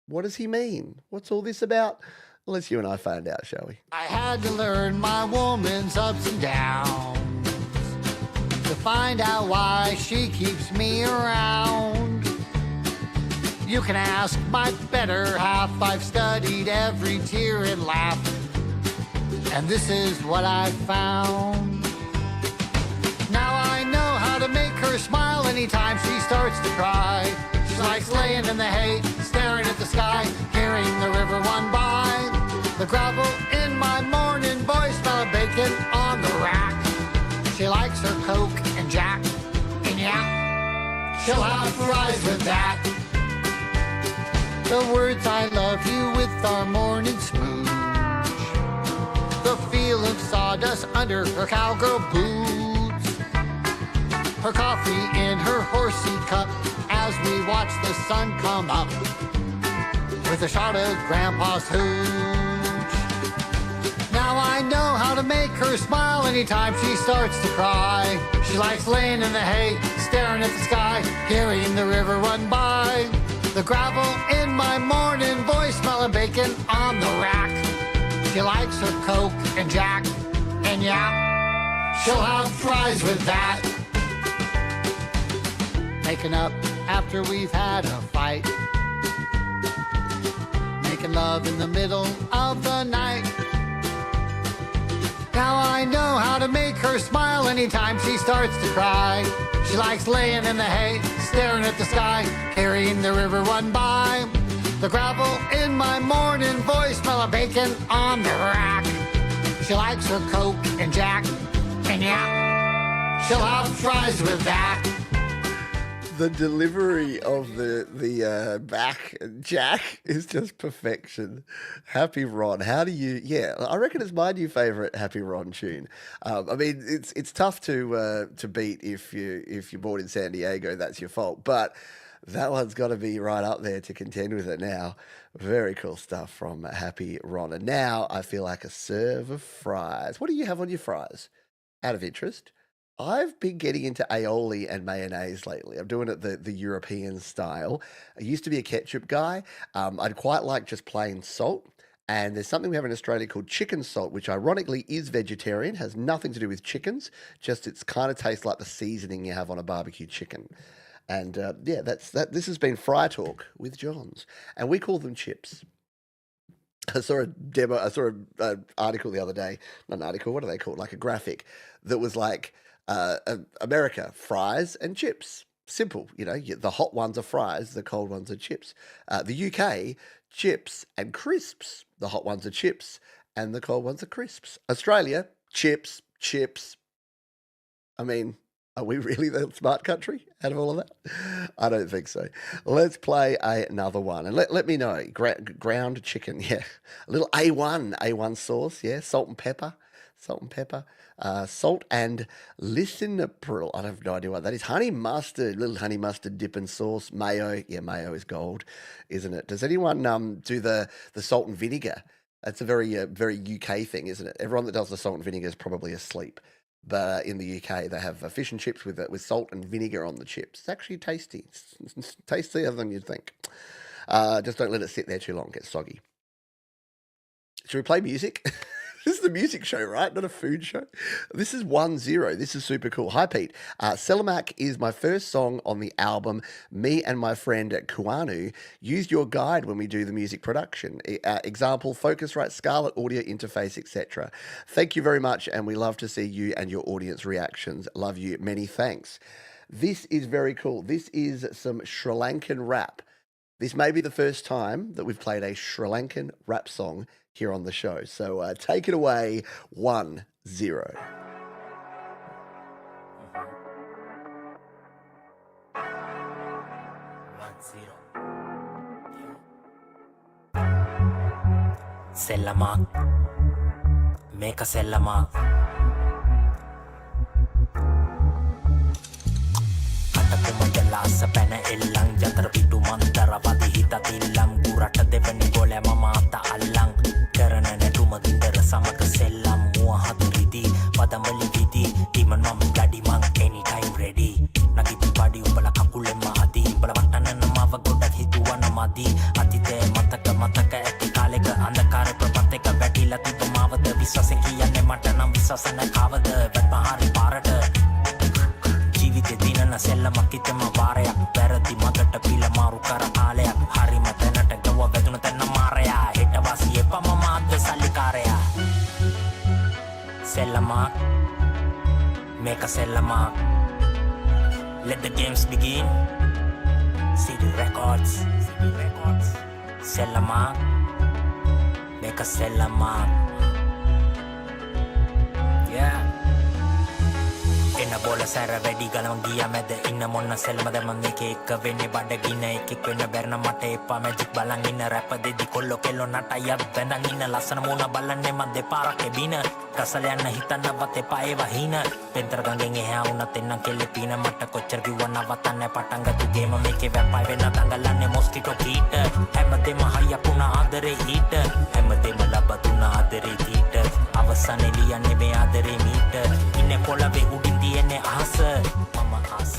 What does he mean? What's all this about? Let's you and I find out, shall we? I had to learn my woman's ups and downs to find out why she keeps me around. You can ask my better half. I've studied every tear and laugh, and this is what I found. Now I know how to make her smile anytime she starts to cry. She likes laying in the hay, staring at the sky, hearing the river run by. The gravel in my morning voice, smell of bacon on the rack. She likes her Coke and Jack, and yeah, she'll have fries with that. The words I love you with our morning smooch, the feel of sawdust under her cowgirl boots, her coffee in her horsey cup as we watch the sun come up. with a shot of Grandpa's hooch. Now I know how to make her smile anytime she starts to cry. She likes laying in the hay, staring at the sky, hearing the river run by. The gravel in my morning voice, smelling bacon on the rack. She likes her Coke and Jack, and yeah, she'll have fries with that. Making up after we've had a fight. Making love in the middle of the night. Now I know how to make her smile anytime she starts to cry. She likes laying in the hay, staring at the sky, hearing the river run by. The gravel in my morning voice, smell of bacon on the rack. She likes her Coke and Jack, and yeah, she'll have fries with that. The delivery of the back Jack is just perfection. Happy Ron, how do you? Yeah, I reckon it's my new favorite Happy Ron tune. I mean, it's tough to beat if you're born in San Diego. That's your fault, but that one's got to be right up there to contend with it now. Very cool stuff from Happy Ron. And now I feel like a serve of fries. What do you have on your fries? Out of interest. I've been getting into aioli and mayonnaise lately. I'm doing it the European style. I used to be a ketchup guy. I'd quite like just plain salt. And there's something we have in Australia called chicken salt, which ironically is vegetarian, has nothing to do with chickens, just it's kind of tastes like the seasoning you have on a barbecue chicken. And yeah, that's that. This has been Fry Talk with Johns, and we call them chips. I saw an article the other day, not an article, what are they called? Like a graphic that was like, America, fries and chips. Simple, the hot ones are fries, the cold ones are chips. The UK, chips and crisps. The hot ones are chips and the cold ones are crisps. Australia, chips. I mean, are we really the smart country out of all of that? I don't think so. Let's play another one. And let me know. Ground chicken, yeah. A little A1 sauce, yeah. Salt and pepper. Salt and lisinopril. I have no idea what that is. Honey mustard, little honey mustard dip and sauce. Mayo. Yeah, mayo is gold, isn't it? Does anyone do the salt and vinegar? That's a very UK thing, isn't it? Everyone that does the salt and vinegar is probably asleep. But in the UK, they have fish and chips with salt and vinegar on the chips. It's actually tasty. It's tastier than you'd think. Just don't let it sit there too long. It gets soggy. Should we play music? This is a music show, right? Not a food show. This is 1-0. This is super cool. Hi, Pete. Selamak is my first song on the album. Me and my friend Kuanu used your guide when we do the music production. Example, Focusrite, Scarlett Audio Interface, etc. Thank you very much, and we love to see you and your audience reactions. Love you. Many thanks. This is very cool. This is some Sri Lankan rap. This may be the first time that we've played a Sri Lankan rap song here on the show. So take it away, 1-0. Selamak, make a selamak. Sa pena illang jatra pitu mantara padi hita tillam kurata devani gole mama ata allang karana ne tumagindara samaka sellam muwa haturidi padamali vidi timan mam gadi mang anytime ready nagiti padi ubala kakulemma adi ubala wattana namawa godak hituwana madi atite mataka ætti kaleka andakara prapateka වැටිලා තිබ මාවද විශ්වාසෙන් කියන්නේ මට නම් විශ්වාස නැකවද වැට්පහරි පාරට ජීවිතේ දිනන සෙල්ලමක් ඉතම වාරයක් වැරදි මගට පිළ මාරු කර කාලයක් හරිම තැනට ගව වැදුන තැන මාරයා හෙට වාසියේ පම මාත් සල්ලිකාරයා සෙල්ලමක් මේක සෙල්ලමක් let the games begin CD Records සෙල්ලමක් මේක සෙල්ලමක් yeah එන බෝල සැර වැඩි ගලවන් ගියා මැද ඉන්න මොන්න සෙල්මද මං එක එක වෙන්නේ බඩගින්න එකෙක් වෙන්න බැරන මට එපා මැජික් බලන් ඉන්න රැප දෙදි කොල්ලෝ කෙල්ලෝ නටයක් බැඳන් ඉන්න ලස්සන මූණ බලන්නේ මං දෙපාරක් එබින කසල යන්න හිතන්නවත් එපා ඒවා හීන පෙන්තර ගංගෙන් එහා වුණත් එන්නම් කෙල්ලේ පීන මට කොච්චර කිව්වා නවත්තන්න පටන් ගත්තු ගේම මේකේ වැප්පයි වෙන්න දඟලන්නේ මොස්කිටෝ කීට හැමදේම හයියක් වුණා ආදරේ ඊට හැමදේම ලබතුන ආදරේ දීට අවසානේ ලියන්නේ මේ ආදරේ මීට ඉන්නේ පොළවේ උඩින් තියෙන්නේ අහස මම ආස.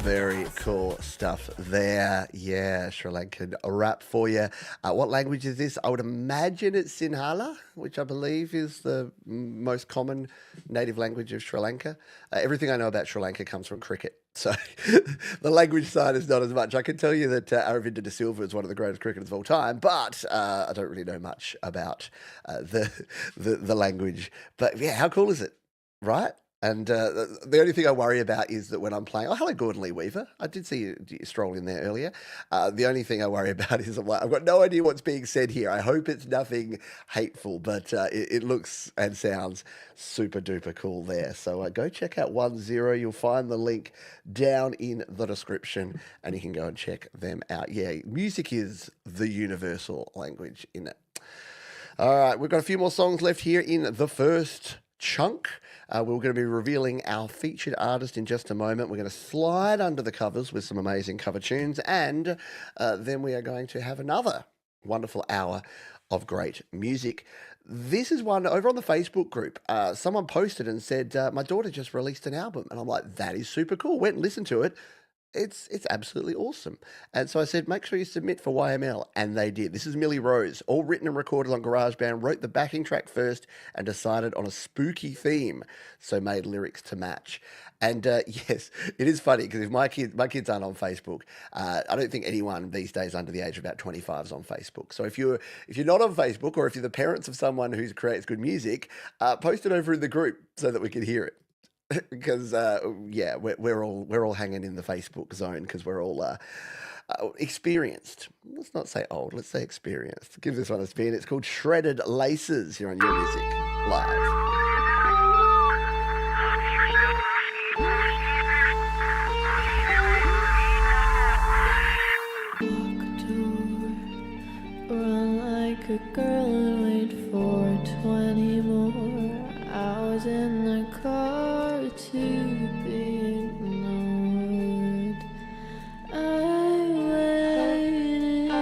Very cool stuff there. Yeah, Sri Lankan rap for you. What language is this? I would imagine it's Sinhala, which I believe is the most common native language of Sri Lanka. Everything I know about Sri Lanka comes from cricket. So the language side is not as much. I can tell you that Aravinda de Silva is one of the greatest cricketers of all time, but I don't really know much about the language. But yeah, how cool is it, right? And the only thing I worry about is that when I'm playing, oh, hello, Gordon Lee Weaver. I did see you stroll in there earlier. The only thing I worry about is I'm like, I've got no idea what's being said here. I hope it's nothing hateful, but it looks and sounds super duper cool there. So go check out 10. You'll find the link down in the description and you can go and check them out. Yeah, music is the universal language in it. All right, we've got a few more songs left here in the first chunk. We're going to be revealing our featured artist in just a moment. We're going to slide under the covers with some amazing cover tunes, and then we are going to have another wonderful hour of great music. This is one over on the Facebook group. Someone posted and said, my daughter just released an album, and I'm like, that is super cool. Went and listened to it. It's absolutely awesome. And so I said, make sure you submit for YML. And they did. This is Millie Rose, all written and recorded on GarageBand, wrote the backing track first and decided on a spooky theme. So made lyrics to match. And yes, it is funny because if my kids aren't on Facebook, I don't think anyone these days under the age of about 25 is on Facebook. So if you're not on Facebook, or if you're the parents of someone who creates good music, post it over in the group so that we can hear it. Because yeah, we're all hanging in the Facebook zone because we're all experienced. Let's not say old. Let's say experienced. Give this one a spin. It's called Shredded Laces here on Your Music Live. Run like a girl and wait for 20 more hours in the car to be ignored. I waited. I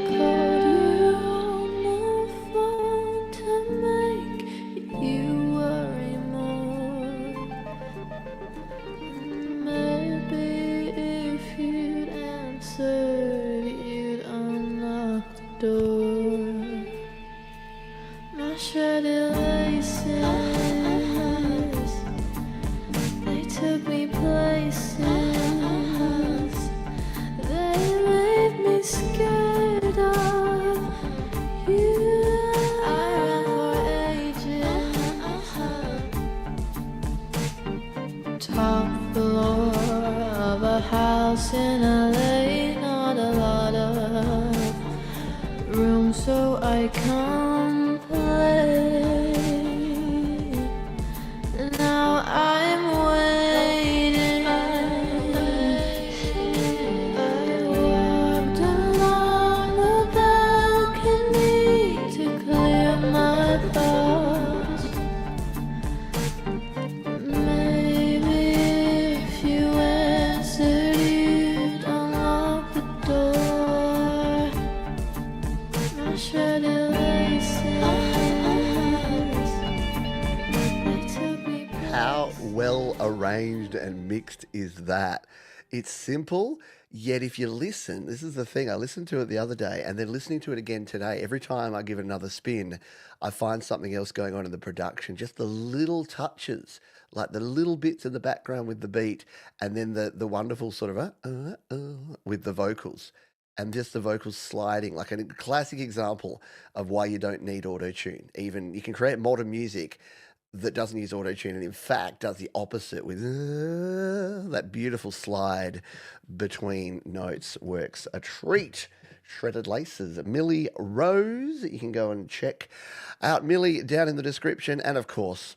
called you on the phone to make you worry more. Maybe if you'd answered, you'd unlock the door. My shredded laces, they took me places, they made me scared of you. I ran for ages, top floor of a house in LA, not a lot of room, so I come play. Now I'm waiting. I walked along the balcony to clear my thoughts. Maybe if you answered, you'd unlock the door. My shredded How well arranged and mixed is that? It's simple, yet if you listen, this is the thing, I listened to it the other day and then listening to it again today, every time I give it another spin, I find something else going on in the production, just the little touches, like the little bits in the background with the beat, and then the wonderful sort of with the vocals. And just the vocals sliding, like a classic example of why you don't need auto-tune. Even you can create modern music that doesn't use auto-tune and in fact does the opposite with that beautiful slide between notes. Works a treat. Shredded Laces, Millie Rose. You can go and check out Millie down in the description. And of course,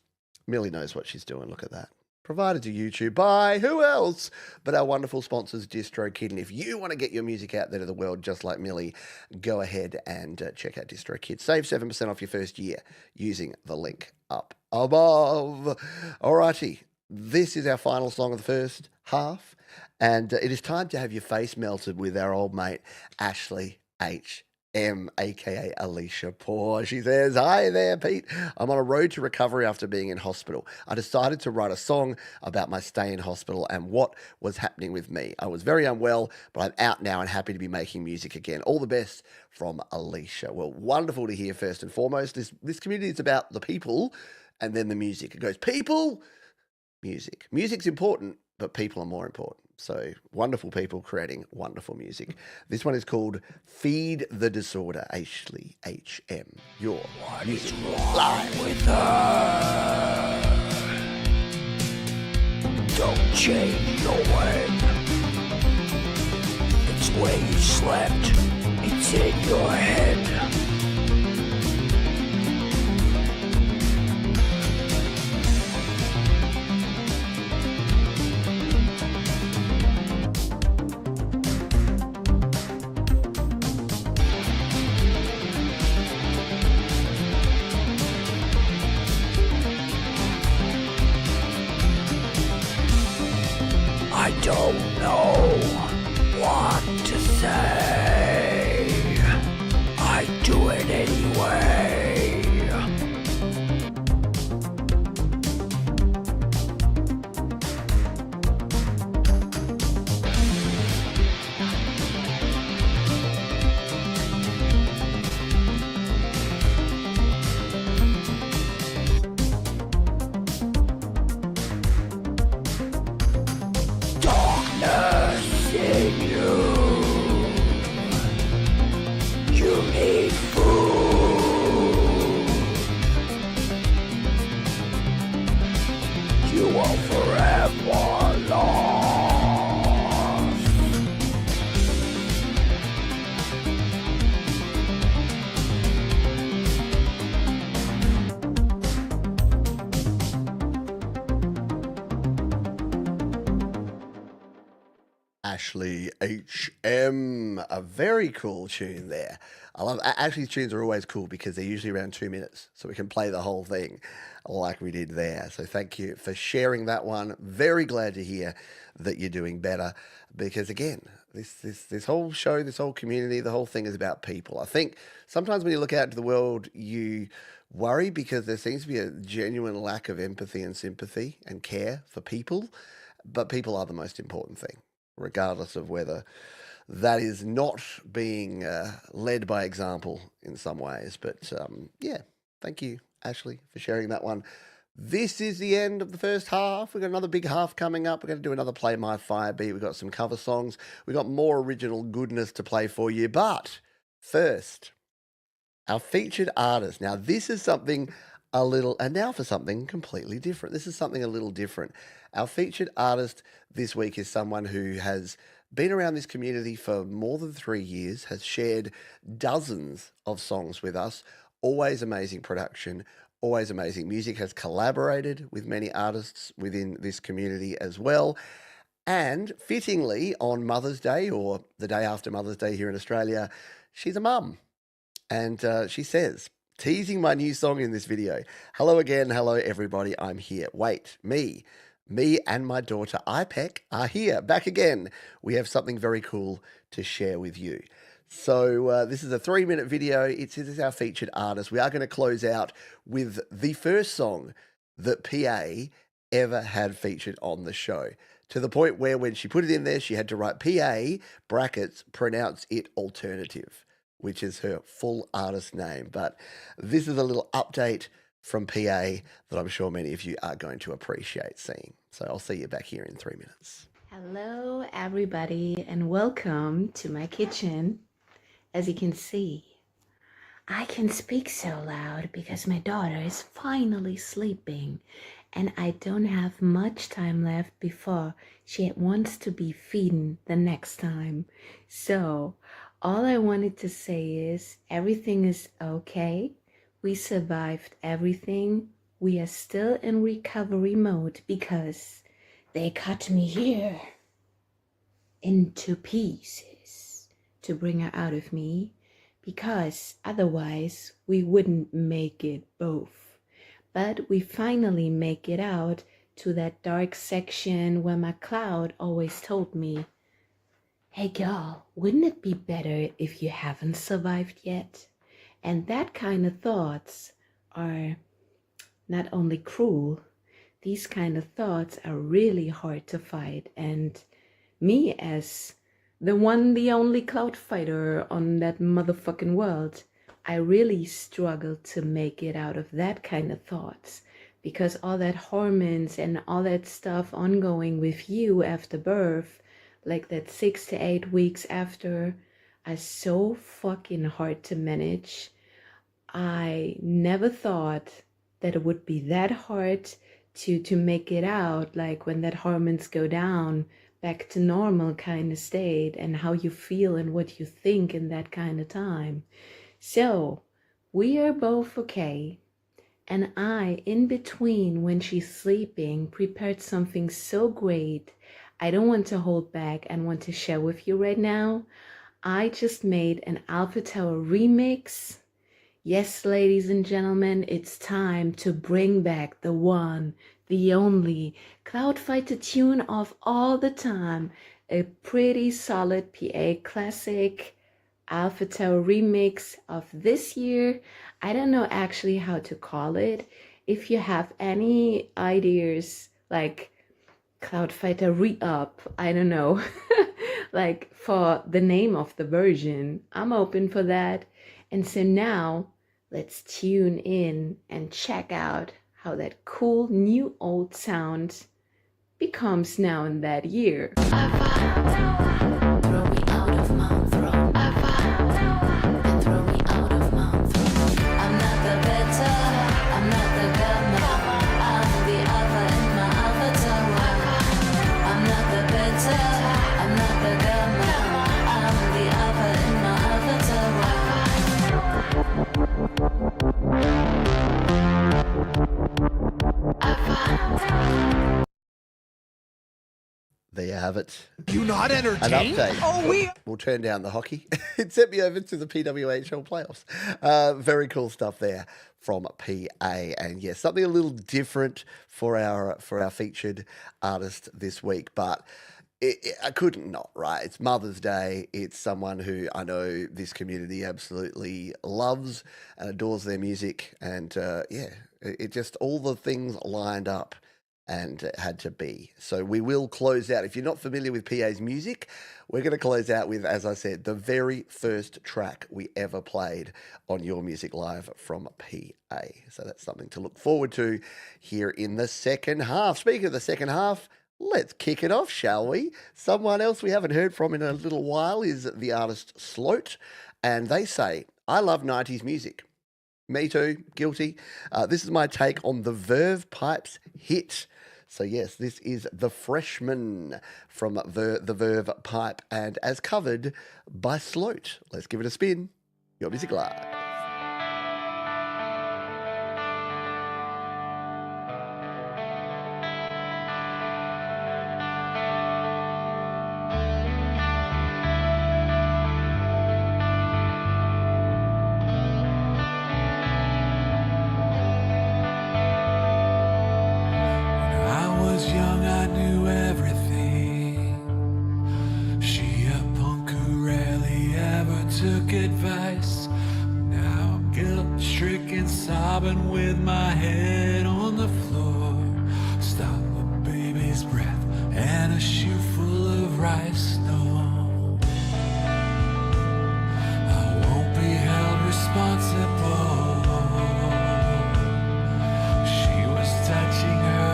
Millie knows what she's doing. Look at that. Provided to YouTube by who else but our wonderful sponsors, Drokid. And if you want to get your music out there to the world just like Millie, go ahead and check out Drokid. Save 7% off your first year using the link up above. Alrighty, this is our final song of the first half, and it is time to have your face melted with our old mate, Ashley H. aka Alicia Poor. She says, "Hi there, Pete. I'm on a road to recovery after being in hospital. I decided to write a song about my stay in hospital and what was happening with me. I was very unwell, but I'm out now and happy to be making music again. All the best from Alicia." Well, wonderful to hear first and foremost. This community is about the people and then the music. It goes people, music. Music's important, but people are more important. So wonderful people creating wonderful music. This one is called Feed the Disorder, Ashley HM. Your music live with her. Don't change your way. It's where you slept. It's in your head. I don't know what to say. I do it anyway. Darkness in you. You need food. You are forever lost. Ashley HM, a very cool tune there. I love Ashley's tunes are always cool because they're usually around 2 minutes, so we can play the whole thing like we did there. So thank you for sharing that one. Very glad to hear that you're doing better because again, this whole show, this whole community, the whole thing is about people. I think sometimes when you look out into the world, you worry because there seems to be a genuine lack of empathy and sympathy and care for people, but people are the most important thing, regardless of whether that is not being led by example in some ways. But yeah, thank you, Ashley, for sharing that one. This is the end of the first half. We've got another big half coming up. We're going to do another Play My Fire Beat. We've got some cover songs. We've got more original goodness to play for you. But first, our featured artist. Now, this is something a little, and now for something completely different. This is something a little different. Our featured artist this week is someone who has been around this community for more than 3 years, has shared dozens of songs with us, always amazing production, always amazing music, has collaborated with many artists within this community as well. And fittingly, on Mother's Day, or the day after Mother's Day here in Australia, she's a mum. And she says, teasing my new song in this video, "Hello again, hello everybody, I'm here. Wait, me and my daughter IPEC are here, back again. We have something very cool to share with you." So this is a 3-minute video. This is our featured artist. We are going to close out with the first song that PA ever had featured on the show, to the point where when she put it in there, she had to write PA brackets, pronounce it alternative, which is her full artist name. But this is a little update from PA that I'm sure many of you are going to appreciate seeing. So I'll see you back here in 3 minutes. Hello, everybody, and welcome to my kitchen. As you can see, I can speak so loud because my daughter is finally sleeping, and I don't have much time left before she wants to be feeding the next time. So all I wanted to say is everything is okay. We survived everything. we are still in recovery mode because they cut me here into pieces to bring her out of me, because otherwise we wouldn't make it both. But we finally make it out to that dark section where my cloud always told me, hey girl, wouldn't it be better if you haven't survived yet? And that kind of thoughts are not only cruel, these kind of thoughts are really hard to fight. And me, as the one, the only cloud fighter on that motherfucking world, I really struggle to make it out of that kind of thoughts, because all that hormones and all that stuff ongoing with you after birth, like that 6 to 8 weeks after, are so fucking hard to manage. I never thought that it would be that hard to make it out, like when that hormones go down back to normal kind of state, and how you feel and what you think in that kind of time. So we are both okay. And I, in between when she's sleeping, prepared something so great I don't want to hold back and want to share with you right now. I just made an Alpha Tower remix. Yes, ladies and gentlemen, it's time to bring back the one, the only Cloud Fighter tune of all the time. A pretty solid PA classic Alpha Tower remix of this year. I don't know actually how to call it. If you have any ideas, like Cloud Fighter re-up, I don't know, like for the name of the version, I'm open for that. And so now let's tune in and check out how that cool new old sound becomes now in that year. Throw me out of my throne. Throw me out of my throne. I'm not the better, I'm not the gamma. I'm the alpha in my alpha tower. I'm not the better, I'm not the gamma. I'm the alpha in my alpha tower. There you have it. You not An entertained? update. We'll turn down the hockey. It sent me over to the PWHL playoffs. Very cool stuff there from PA. And yes, something a little different for our featured artist this week. But I couldn't not, right? It's Mother's Day. It's someone who I know this community absolutely loves and adores their music. And it just, all the things lined up. And it had to be. So we will close out. If you're not familiar with PA's music, we're going to close out with, as I said, the very first track we ever played on Your Music Live from PA. So that's something to look forward to here in the second half. Speaking of the second half, let's kick it off, shall we? Someone else we haven't heard from in a little while is the artist Sloat. And they say, I love 90s music. Me too, guilty. This is my take on the Verve Pipes hit. So yes, this is The Freshman from the Verve Pipe, and as covered by Sloat. Let's give it a spin. Your Music Live. Young, I knew everything. She a punk who rarely ever took advice. Now I'm guilt-stricken, sobbing with my head on the floor. Stop a baby's breath and a shoe full of rice. No, I won't be held responsible. She was touching her.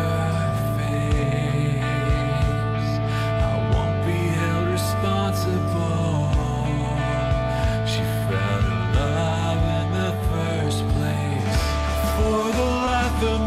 She fell in love in the first place. For the life of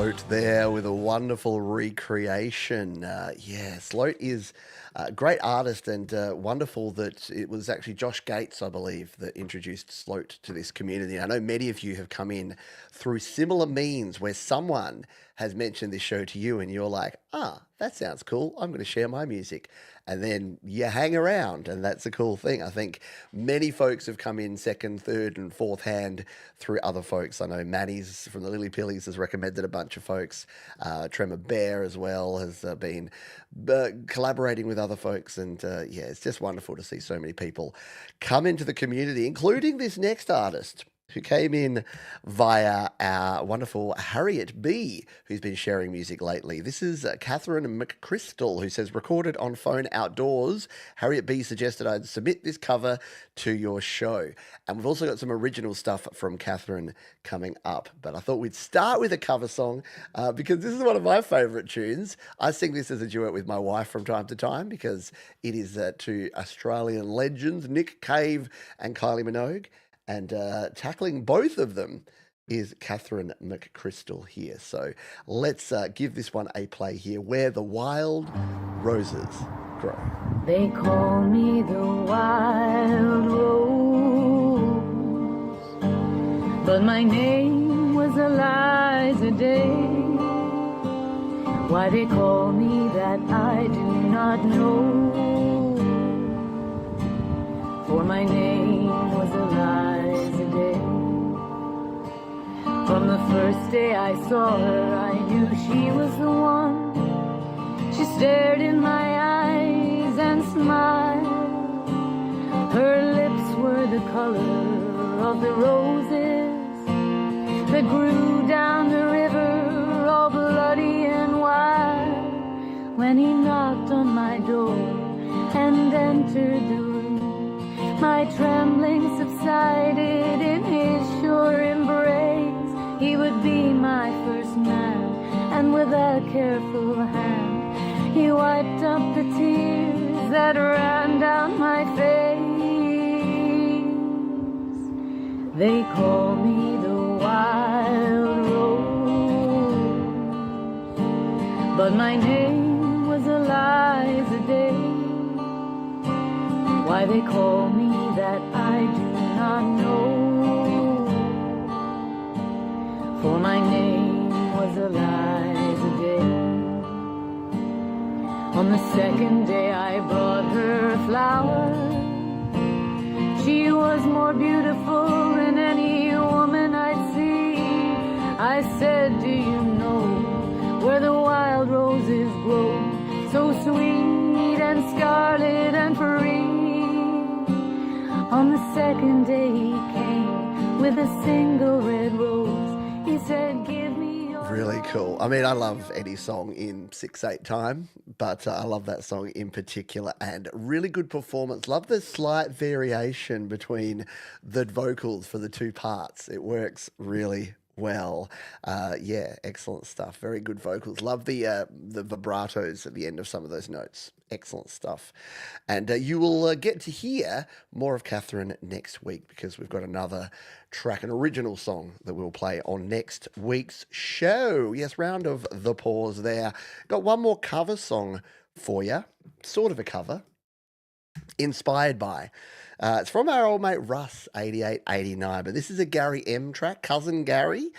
Sloat there with a wonderful recreation. Sloat is a great artist and wonderful that it was actually Josh Gates, I believe, that introduced Sloat to this community. I know many of you have come in through similar means where someone has mentioned this show to you and you're like, that sounds cool. I'm going to share my music. And then you hang around, and that's a cool thing. I think many folks have come in second, third, and fourth hand through other folks. I know Manny's from the Lily Pillies has recommended a bunch of folks. Tremor Bear as well has been collaborating with other folks. And it's just wonderful to see so many people come into the community, including this next artist, who came in via our wonderful Harriet B, who's been sharing music lately. This is Catherine McChrystal, who says, recorded on phone outdoors. Harriet B suggested I'd submit this cover to your show. And we've also got some original stuff from Catherine coming up. But I thought we'd start with a cover song because this is one of my favourite tunes. I sing this as a duet with my wife from time to time because it is to Australian legends, Nick Cave and Kylie Minogue. And tackling both of them is Catherine McChrystal here. So let's give this one a play here, Where the Wild Roses Grow. They call me the wild rose, but my name was Eliza Day. Why they call me that I do not know, for my name was Eliza Day. From the first day I saw her, I knew she was the one. She stared in my eyes and smiled. Her lips were the color of the roses that grew down the river, all bloody and wild. When he knocked on my door and entered the room, my trembling subsided in his sure embrace. He would be my first man, and with a careful hand he wiped up the tears that ran down my face. They call me the wild rose, but my name was Eliza Day. Why they call me that I do not know, for my name was Eliza Day. On the second day I brought her flowers. She was more beautiful than any woman I'd see. I said, do you know where the wild roses grow, so sweet and scarlet and free? On the second day he came with a single red rose. He said, give me your... Really cool. I mean, I love any song in 6/8 time, but I love that song in particular, and really good performance. Love the slight variation between the vocals for the two parts. It works really well. Excellent stuff. Very good vocals. Love the vibratos at the end of some of those notes. Excellent stuff. And you will get to hear more of Catherine next week because we've got another track, an original song that we'll play on next week's show. Yes, round of the pause there. Got one more cover song for you. Sort of a cover. Inspired by. It's from our old mate Russ, 8889, but this is a Gary M track. Cousin Gary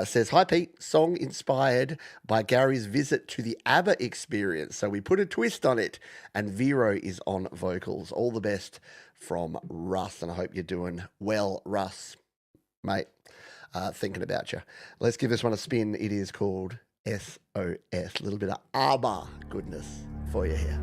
says, hi Pete, song inspired by Gary's visit to the ABBA experience. So we put a twist on it, and Vero is on vocals. All the best from Russ, and I hope you're doing well, Russ, mate. Thinking about you. Let's give this one a spin. It is called SOS. A little bit of ABBA goodness for you here.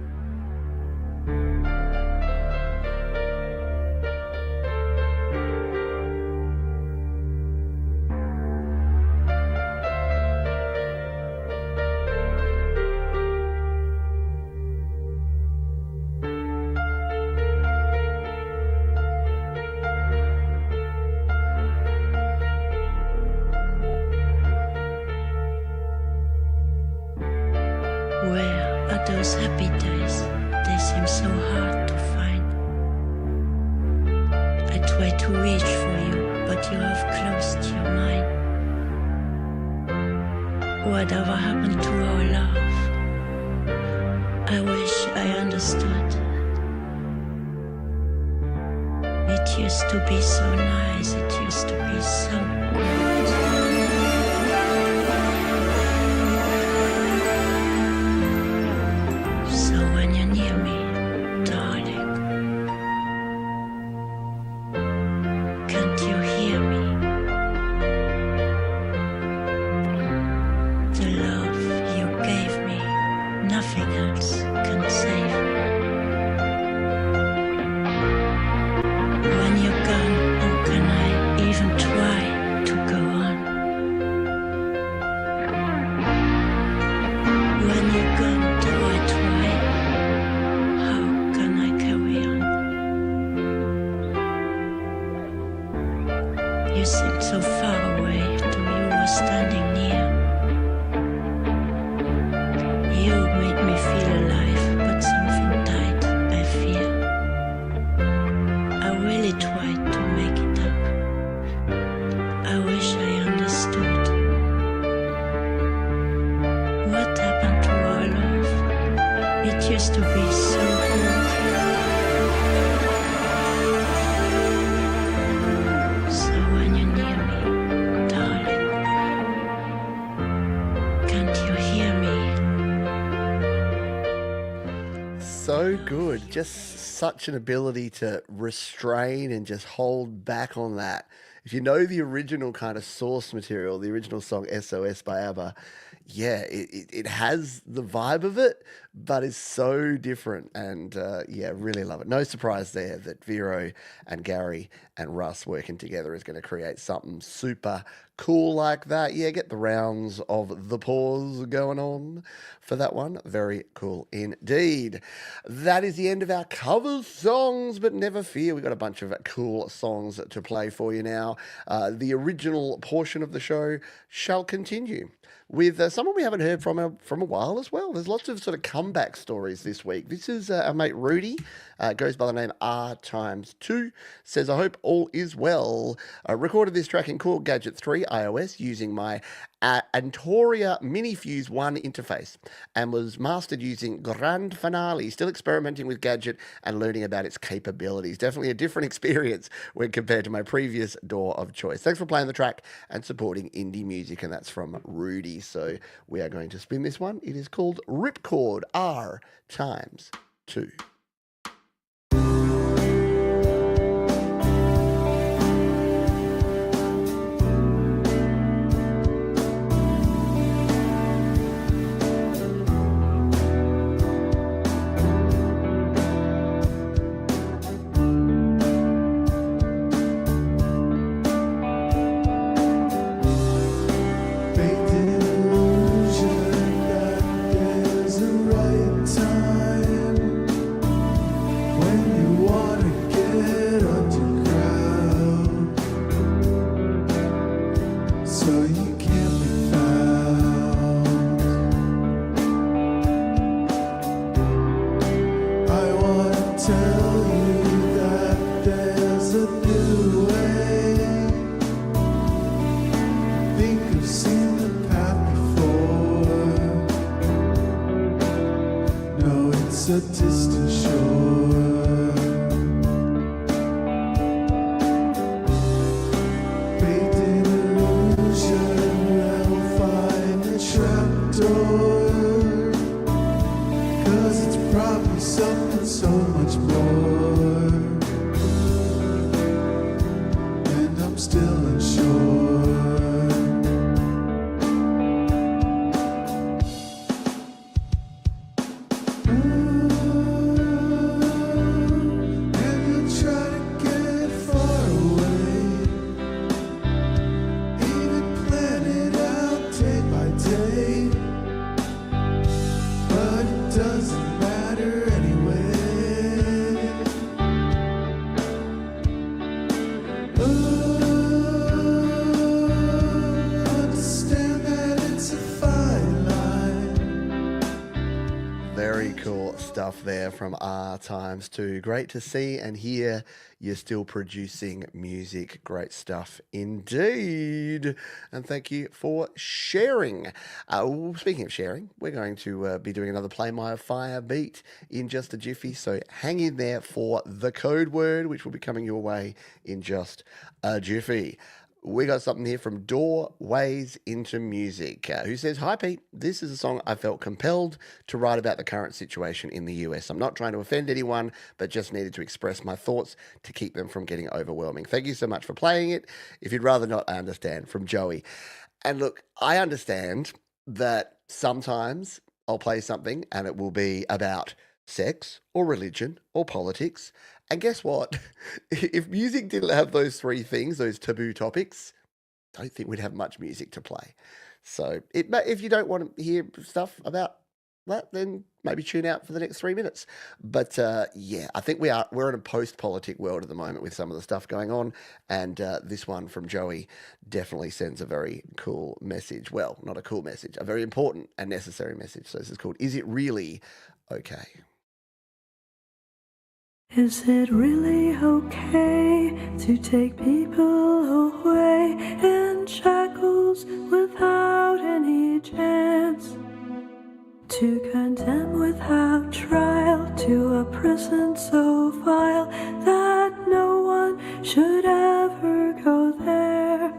Where are those happy days? They seem so hard to find. I try to reach for you, but you have closed your mind. Whatever happened to our love? I wish I understood. It used to be so nice, it used to be so good. So when you're near me, darling, can't you hear me? The love you gave me, nothing else can save me. When you're gone, how can I even try to go on? When you're gone, do I try? How can I carry on? You seemed so far away, though you were standing near. You made me feel alive, but something died, I fear. I really tried to make it up. I wish I understood. What happened to our love? It used to be so good. So when you're near me, darling, can't you hear me? So good. Just such an ability to restrain and just hold back on that. If you know the original kind of source material, the original song SOS by ABBA, yeah, it has the vibe of it, but is so different. And yeah, really love it. No surprise there that Vero and Gary and Russ working together is going to create something super cool like that. Yeah, get the rounds of the pause going on for that one. Very cool indeed. That is the end of our cover songs, but never fear, we've got a bunch of cool songs to play for you now. The original portion of the show shall continue with someone we haven't heard from a while as well. There's lots of sort of comeback stories this week. This is our mate Rudy, goes by the name R2, says, I hope all is well. I recorded this track in Cool Gadget 3 iOS using my Antoria Minifuse 1 interface and was mastered using Grand Finale, still experimenting with Gadget and learning about its capabilities. Definitely a different experience when compared to my previous DAW of choice. Thanks for playing the track and supporting indie music, and that's from Rudy. So we are going to spin this one. It is called Ripcord R2. A distant shore, baked in illusion, we'll find a trapdoor, 'cause it's probably something so much more, and I'm still unsure. Doesn't matter anyway. stuff there from R times 2. Great to see and hear you're still producing music. Great stuff indeed. And thank you for sharing. Speaking of sharing, we're going to be doing another Play My Fire beat in just a jiffy. So hang in there for the code word, which will be coming your way in just a jiffy. We got something here from Doorways into Music, who says, "Hi Pete, this is a song I felt compelled to write about the current situation in the US. I'm not trying to offend anyone, but just needed to express my thoughts to keep them from getting overwhelming. Thank you so much for playing it. If you'd rather not, I understand." From Joey. And look, I understand that sometimes I'll play something and it will be about sex or religion or politics. And guess what? If music didn't have those three things, those taboo topics, I don't think we'd have much music to play. So if you don't want to hear stuff about that, then maybe tune out for the next 3 minutes. But yeah, I think we're in a post-politic world at the moment with some of the stuff going on. And this one from Joey definitely sends a very cool message. Well, not a cool message, a very important and necessary message. So this is called "Is It Really Okay?" Is it really okay to take people away in shackles without any chance? To condemn without trial to a prison so vile that no one should ever go there?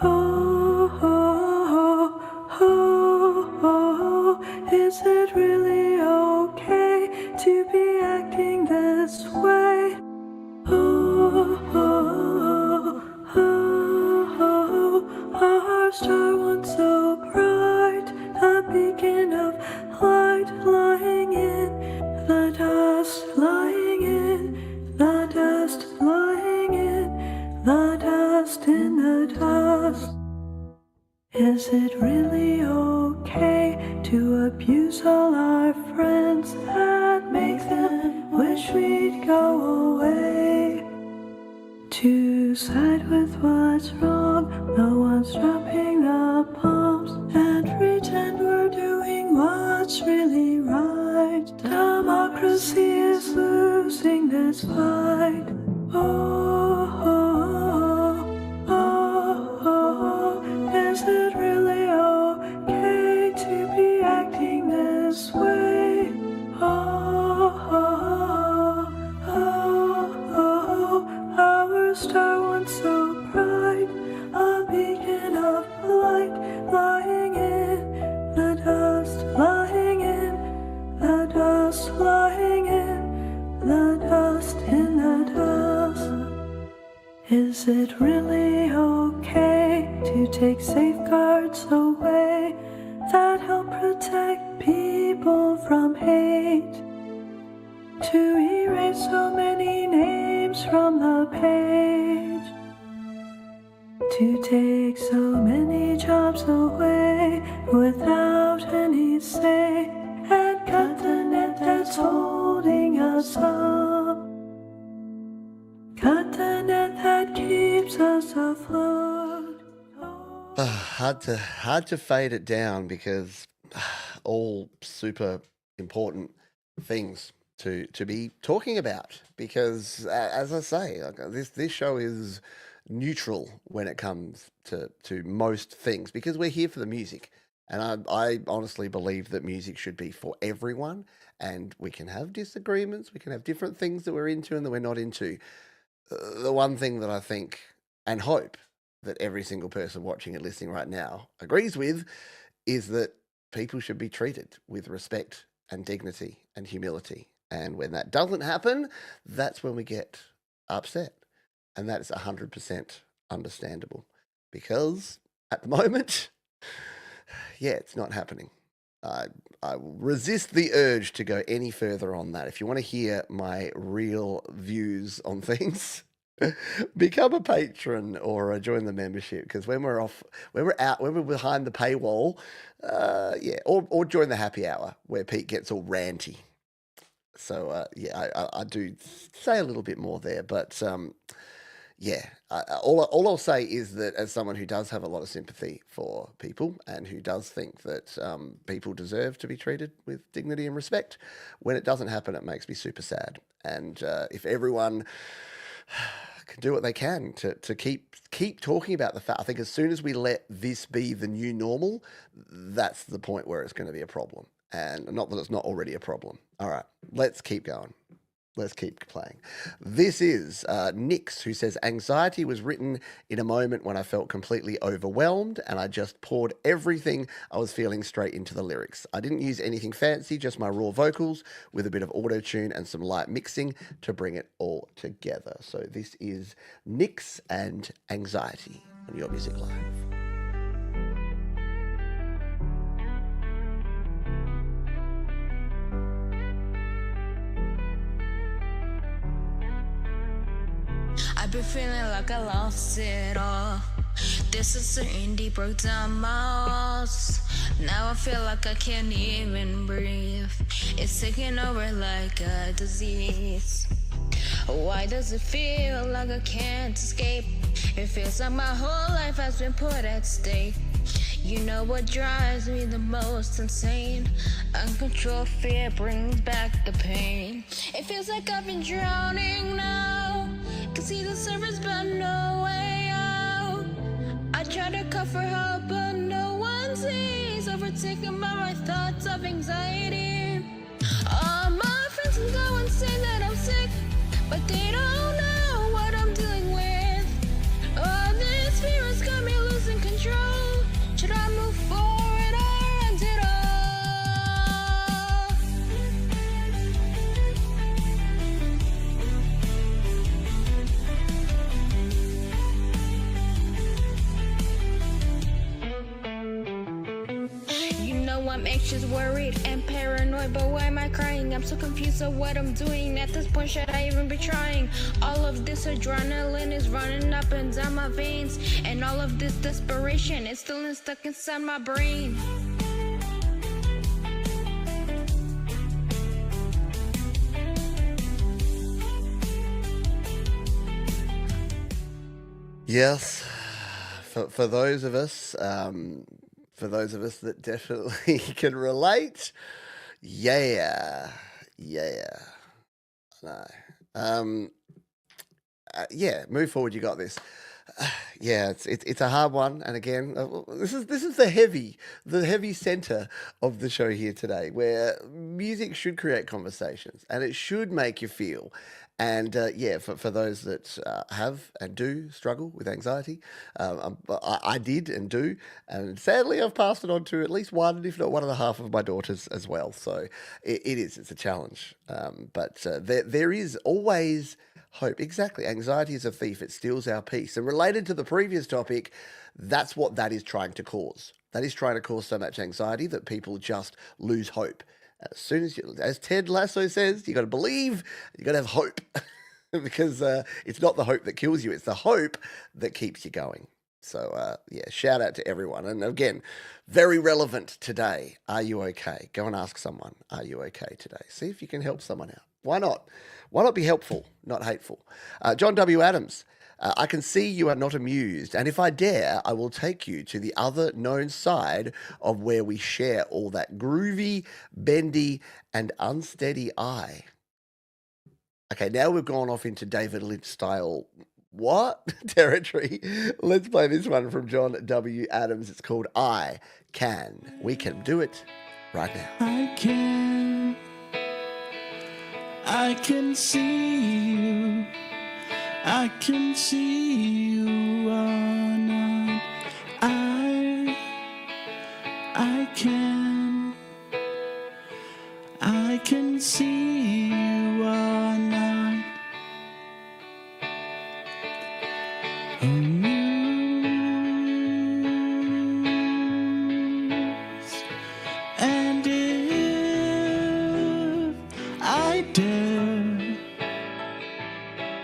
Oh, oh, oh, oh, is it really okay to be acting this way? Oh, oh, oh, oh, our star once so bright, a beacon of light lying in the dust, lying in the dust, lying in the dust, in the dust. Is it really okay to abuse all our friends and make them wish we'd go away? To side with what's wrong, no one's dropping the bombs, and pretend we're doing what's really right. Democracy is losing this fight. Oh, oh, oh, oh, is it really okay to be acting this way? Oh, oh, oh, oh, our star once so bright, a beacon of light, lying in the dust, lying in the dust, lying in the dust, in the dust. Is it really okay to take safeguards away that help protect people from hate? To erase so many names from the page? To take so many jobs away without any say, and cut the net that's holding us up? Cut the net that keeps us afloat. Hard to fade it down because all super important things to be talking about. Because as I say, this show is neutral when it comes to most things because we're here for the music. And I honestly believe that music should be for everyone, and we can have disagreements, we can have different things that we're into and that we're not into. The one thing that I think and hope that every single person watching and listening right now agrees with is that people should be treated with respect and dignity and humility. And when that doesn't happen, that's when we get upset. And that's 100% understandable because at the moment, yeah, it's not happening. I will resist the urge to go any further on that. If you want to hear my real views on things, become a patron or join the membership. Because when we're behind the paywall, or join the happy hour where Pete gets all ranty. So I do say a little bit more there, but yeah, all I'll say is that as someone who does have a lot of sympathy for people and who does think that people deserve to be treated with dignity and respect, when it doesn't happen, it makes me super sad. And if everyone can do what they can to keep talking about the fact, I think as soon as we let this be the new normal, that's the point where it's going to be a problem. And not that it's not already a problem. All right, let's keep going. Let's keep playing. This is Nix, who says, anxiety was written in a moment when I felt completely overwhelmed and I just poured everything I was feeling straight into the lyrics. I didn't use anything fancy, just my raw vocals with a bit of auto-tune and some light mixing to bring it all together. So this is Nix and Anxiety on Your Music Live. I've been feeling like I lost it all. This uncertainty broke down my walls. Now I feel like I can't even breathe. It's taking over like a disease. Why does it feel like I can't escape? It feels like my whole life has been put at stake. You know what drives me the most insane? Uncontrolled fear brings back the pain. It feels like I've been drowning now. Can see the surface but no way out. I try to call for help but no one sees. Overtaken by my thoughts of anxiety. All my friends can go and say that I'm sick, but they don't know what I'm dealing with. All this fear has got me losing control. Should I move forward or end it all? You know I'm anxious, worried, and paranoid, but why am I crying? I'm so confused of what I'm doing. At this point, should I even be trying? All of this adrenaline is running up and down my veins, and all of this desperation is still stuck inside my brain. Yes, for those of us that definitely can relate, yeah, no, yeah, move forward. You got this. Yeah, it's a hard one, and again, this is the heavy center of the show here today, where music should create conversations and it should make you feel. And yeah, for those that have and do struggle with anxiety, I did and do, and sadly I've passed it on to at least one, if not one and a half of my daughters as well. So it's a challenge, but there is always hope. Exactly, anxiety is a thief; it steals our peace. And related to the previous topic, that's what that is trying to cause. That is trying to cause so much anxiety that people just lose hope. As soon as Ted Lasso says, you got to believe, you got to have hope, because it's not the hope that kills you, it's the hope that keeps you going. So yeah, shout out to everyone. And again, very relevant today. Are you okay? Go and ask someone, are you okay today? See if you can help someone out. Why not? Why not be helpful, not hateful? John W. Adams. I can see you are not amused, and if I dare, I will take you to the other known side of where we share all that groovy, bendy, and unsteady eye. Okay, now we've gone off into David Lynch style what territory. Let's play this one from John W. Adams. It's called I Can. We can do it right now. I can see you. I can see you are not. I can see you are not amused. And if I dare,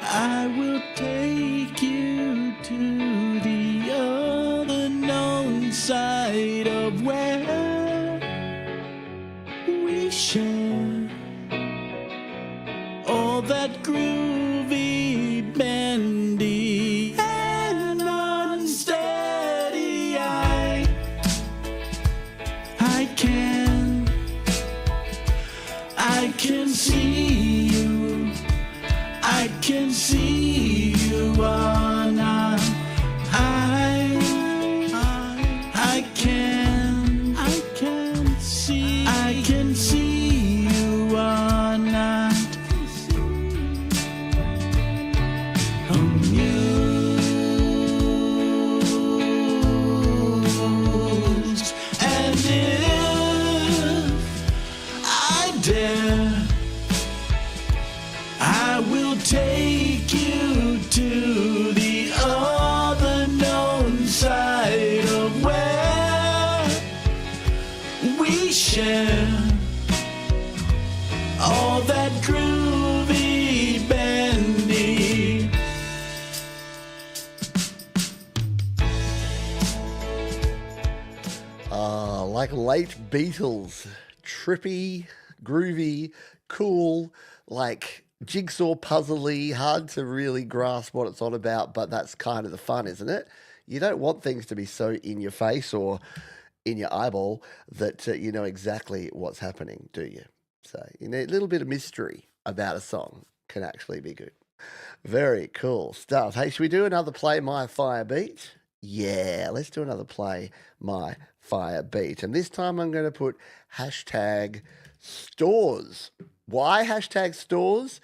I will take you to the other known side of where we share all that groovy, bendy, see you. I can see you all night. I can see you all night. Amused. And if I dare, I will take you to the other known side of where we share all that groovy bendy. Like late Beatles, trippy, groovy, cool, like jigsaw puzzly, hard to really grasp what it's on about, but that's kind of the fun, isn't it? You don't want things to be so in your face or in your eyeball that you know exactly what's happening, do you? So, you know, a little bit of mystery about a song can actually be good. Very cool stuff. Hey, should we do another Play My Fire Beat? Yeah, let's do another Play My Fire Beat. And this time I'm going to put hashtag stores. Why hashtag stores?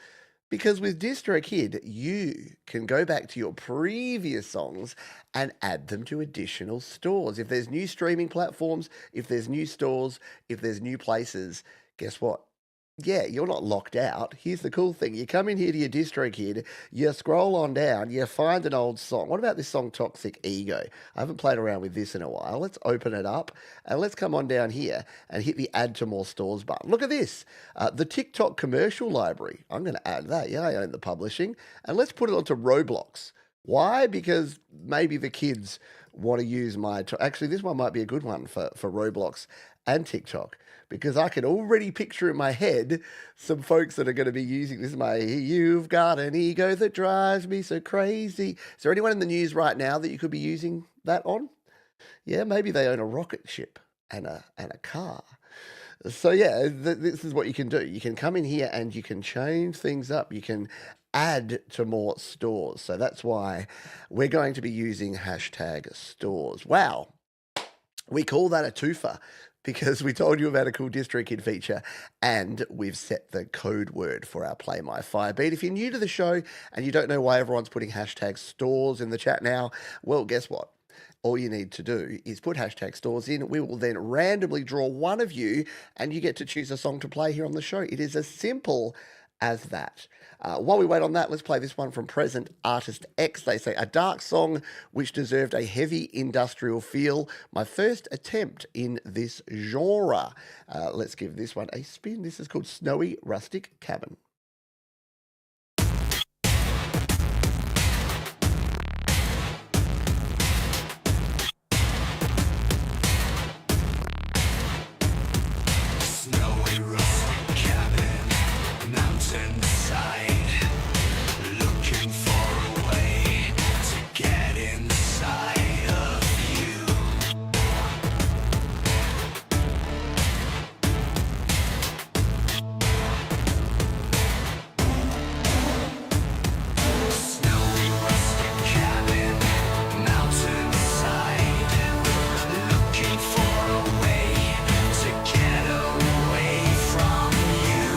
Because with DistroKid, you can go back to your previous songs and add them to additional stores. If there's new streaming platforms, if there's new stores, if there's new places, guess what? Yeah, you're not locked out. Here's the cool thing. You come in here to your DistroKid, you scroll on down, you find an old song. What about this song, Toxic Ego? I haven't played around with this in a while. Let's open it up and let's come on down here and hit the Add to More Stores button. Look at this, the TikTok commercial library. I'm going to add that. Yeah, I own the publishing. And let's put it onto Roblox. Why? Because maybe the kids want to use my... Actually, this one might be a good one for Roblox and TikTok, because I can already picture in my head some folks that are going to be using this. You've got an ego that drives me so crazy. Is there anyone in the news right now that you could be using that on? Yeah, maybe they own a rocket ship and a car. So yeah, this is what you can do. You can come in here and you can change things up. You can add to more stores. So that's why we're going to be using hashtag stores. Wow. We call that a twofer, because we told you about a cool DistroKid feature and we've set the code word for our Play My Fire Beat. If you're new to the show and you don't know why everyone's putting hashtag stores in the chat now, well, guess what? All you need to do is put hashtag stores in. We will then randomly draw one of you and you get to choose a song to play here on the show. It is as simple as that. While we wait on that, let's play this one from Present Artist X. They say, a dark song which deserved a heavy industrial feel. My first attempt in this genre. Let's give this one a spin. This is called Snowy Rustic Cabin. Snowy rustic cabin, mountainside, looking for a way to get inside of you. Snowy rustic cabin, mountainside, looking for a way to get away from you.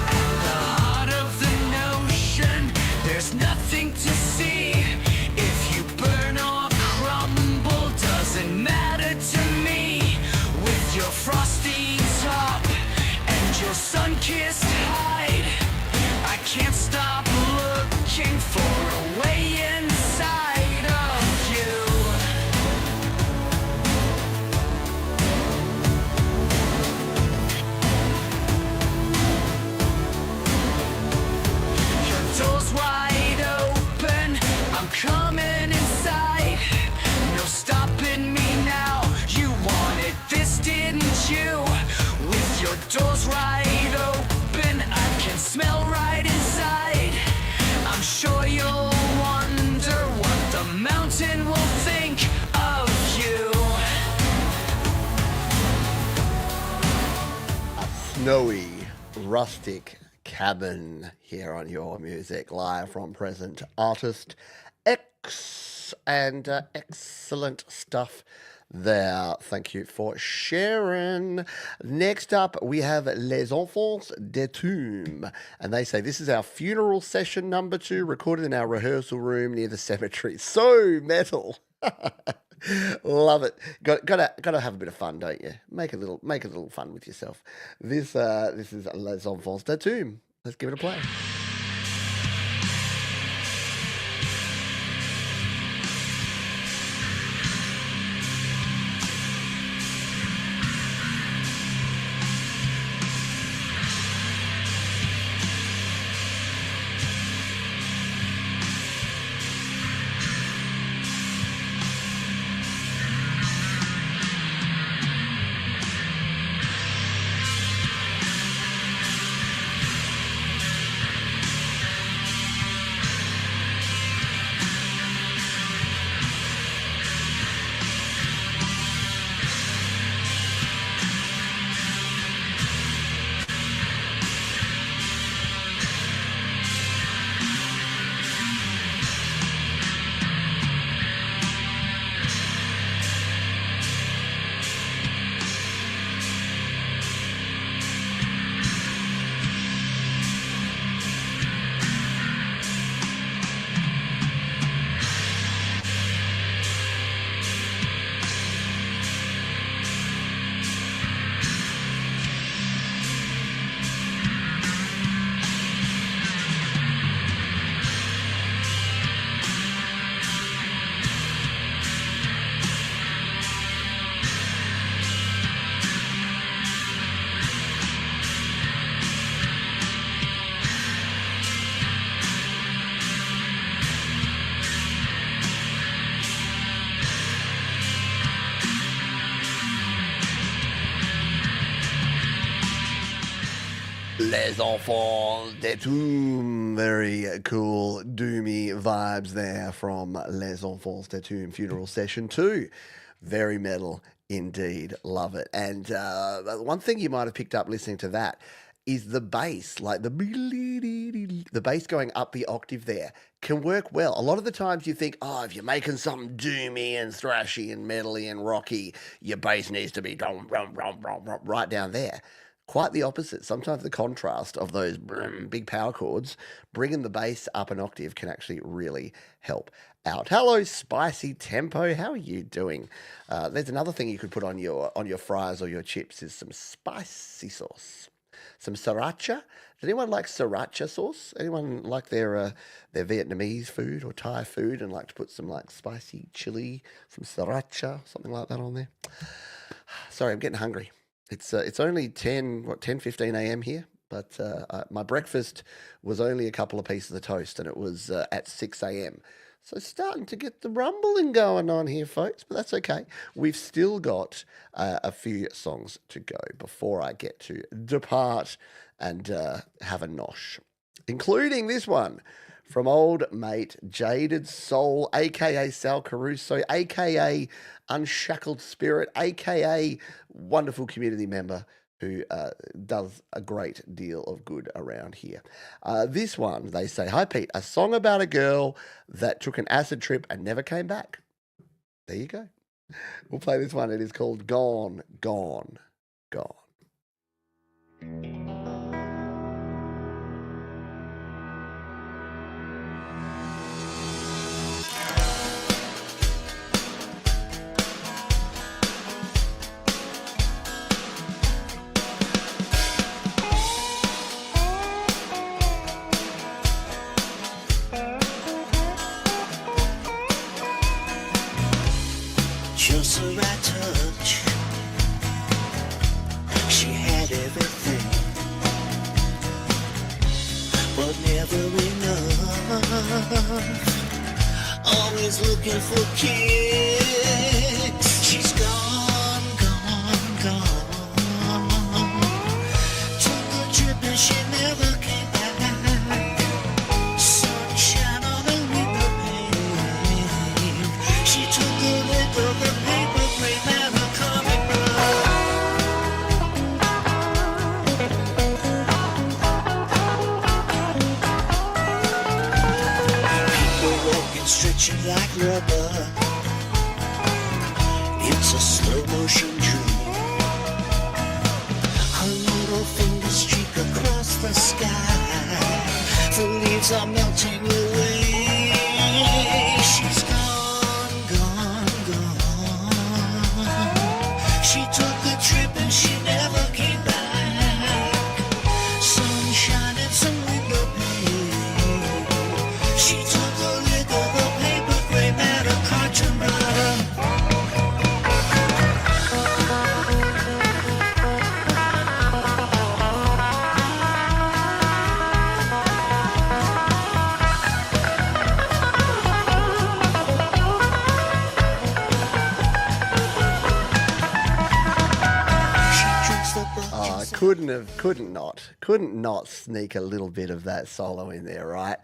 At the heart of the notion, there's nothing to see. If you burn or crumble, doesn't matter to me. With your frosty top and your sun-kissed hide, I can't stop looking for a way inside of you. Your door's wide open, I'm coming inside. No stopping me now, you wanted this, didn't you? With your door's wide open, snowy, rustic cabin here on Your Music, live from present artist X, and excellent stuff there. Thank you for sharing. Next up, we have Les Enfants des Tombes, and they say this is our funeral session number 2, recorded in our rehearsal room near the cemetery. So metal. Love it. Gotta have a bit of fun, don't you? Make a little fun with yourself. This is Les Enfants des Tombes. Let's give it a play. Les Enfants des Tombes. Very cool, doomy vibes there from Les Enfants des Tombes Funeral Session 2. Very metal indeed. Love it. And one thing you might have picked up listening to that is the bass, like the bass going up the octave there can work well. A lot of the times you think, oh, if you're making something doomy and thrashy and metally and rocky, your bass needs to be right down there. Quite the opposite. Sometimes the contrast of those big power chords, bringing the bass up an octave can actually really help out. Hello, Spicy Tempo. How are you doing? There's another thing you could put on your fries or your chips is some spicy sauce. Some sriracha. Does anyone like sriracha sauce? Anyone like their Vietnamese food or Thai food and like to put some like spicy chili, some sriracha, something like that on there? Sorry, I'm getting hungry. It's only 10:15 a.m. here, but my breakfast was only a couple of pieces of toast, and it was at 6 a.m. So starting to get the rumbling going on here, folks, but that's okay. We've still got a few songs to go before I get to depart and have a nosh, including this one from old mate Jaded Soul, a.k.a. Sal Caruso, a.k.a. Unshackled Spirit, a.k.a. wonderful community member who does a great deal of good around here. This one, they say, hi Pete, a song about a girl that took an acid trip and never came back. There you go. We'll play this one. It is called Gone, Gone, Gone. Just the right touch. She had everything, but never enough. Always looking for kicks. She's gone, gone, gone. Took a trip and she never came back. Sunshine on a window pane. She took a lick of the paper plane, never coming back. touch it like rubber. It's a slow motion dream. Her little fingers streak across the sky. The leaves are melting away. She's gone, gone, gone. She took a trip and she never came back. Sunshine and some window pane. She took the liquor, the paper gray matter, cartoon butter. Couldn't not sneak a little bit of that solo in there, right?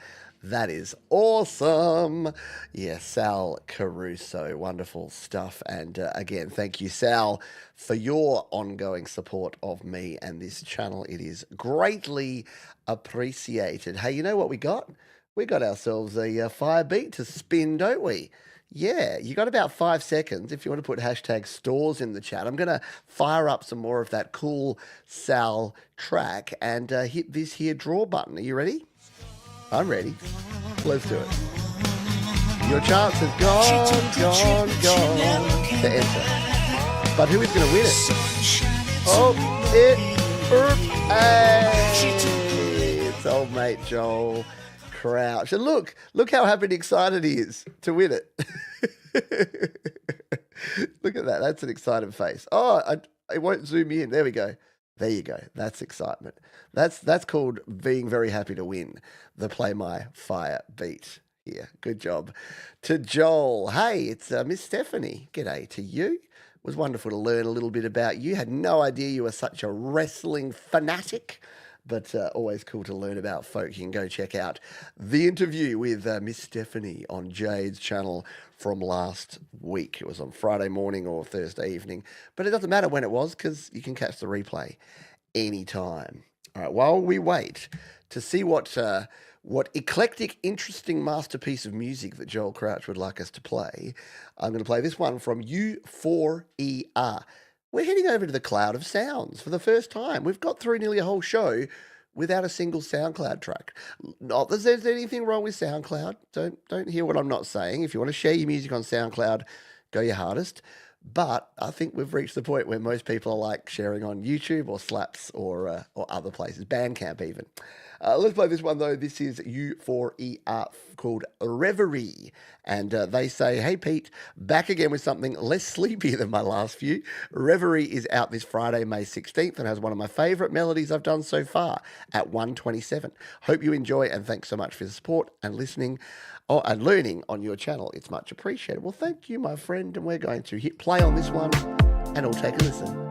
That is awesome. Yeah, Sal Caruso, wonderful stuff. And again, thank you, Sal, for your ongoing support of me and this channel. It is greatly appreciated. Hey, you know what we got? We got ourselves a fire beat to spin, don't we? Yeah, you got about 5 seconds if you want to put hashtag stores in the chat. I'm going to fire up some more of that cool Sal track and hit this here draw button. Are you ready? I'm ready. Let's do it. Your chance has gone to enter. But who is going to win it? Oh, it's old mate Joel Crouch. And look how happy and excited he is to win it. Look at that. That's an excited face. Oh, it won't zoom in. There we go. There you go. That's excitement. That's called being very happy to win the Play My Fire beat. Yeah, good job. To Joel. Hey, it's Miss Stephanie. G'day to you. It was wonderful to learn a little bit about you. Had no idea you were such a wrestling fanatic. But always cool to learn about folk. You can go check out the interview with Miss Stephanie on Jade's channel from last week. It was on Friday morning or Thursday evening. But it doesn't matter when it was because you can catch the replay anytime. All right, while we wait to see what eclectic, interesting masterpiece of music that Joel Crouch would like us to play, I'm going to play this one from U4ER. We're heading over to the cloud of sounds for the first time. We've got through nearly a whole show without a single SoundCloud track. Not that there's anything wrong with SoundCloud. Don't hear what I'm not saying. If you want to share your music on SoundCloud, go your hardest. But I think we've reached the point where most people are like sharing on YouTube or Slaps or other places, Bandcamp even. Let's play this one though. This is U4ER called Reverie. And they say, hey Pete, back again with something less sleepy than my last few. Reverie is out this Friday, May 16th and has one of my favourite melodies I've done so far at 1:27. Hope you enjoy and thanks so much for the support and listening and learning on your channel. It's much appreciated. Well, thank you, my friend. And we're going to hit play on this one and we'll take a listen.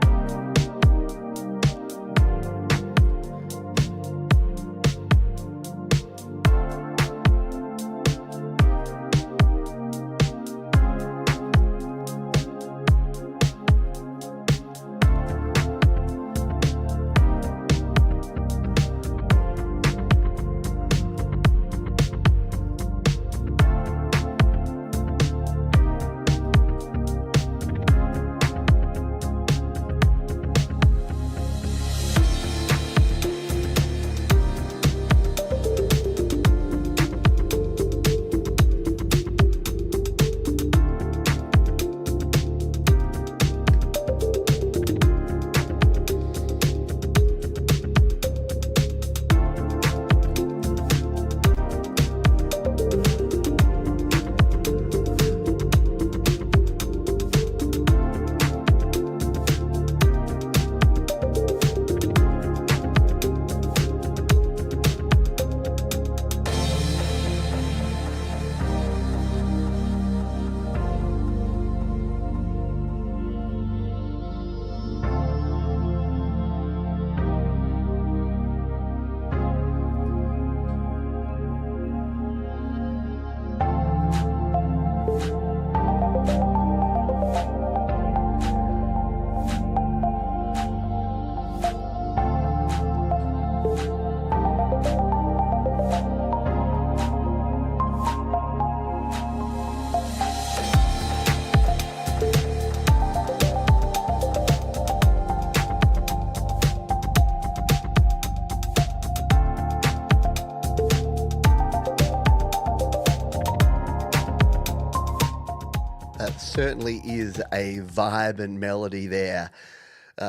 certainly is a vibe and melody there,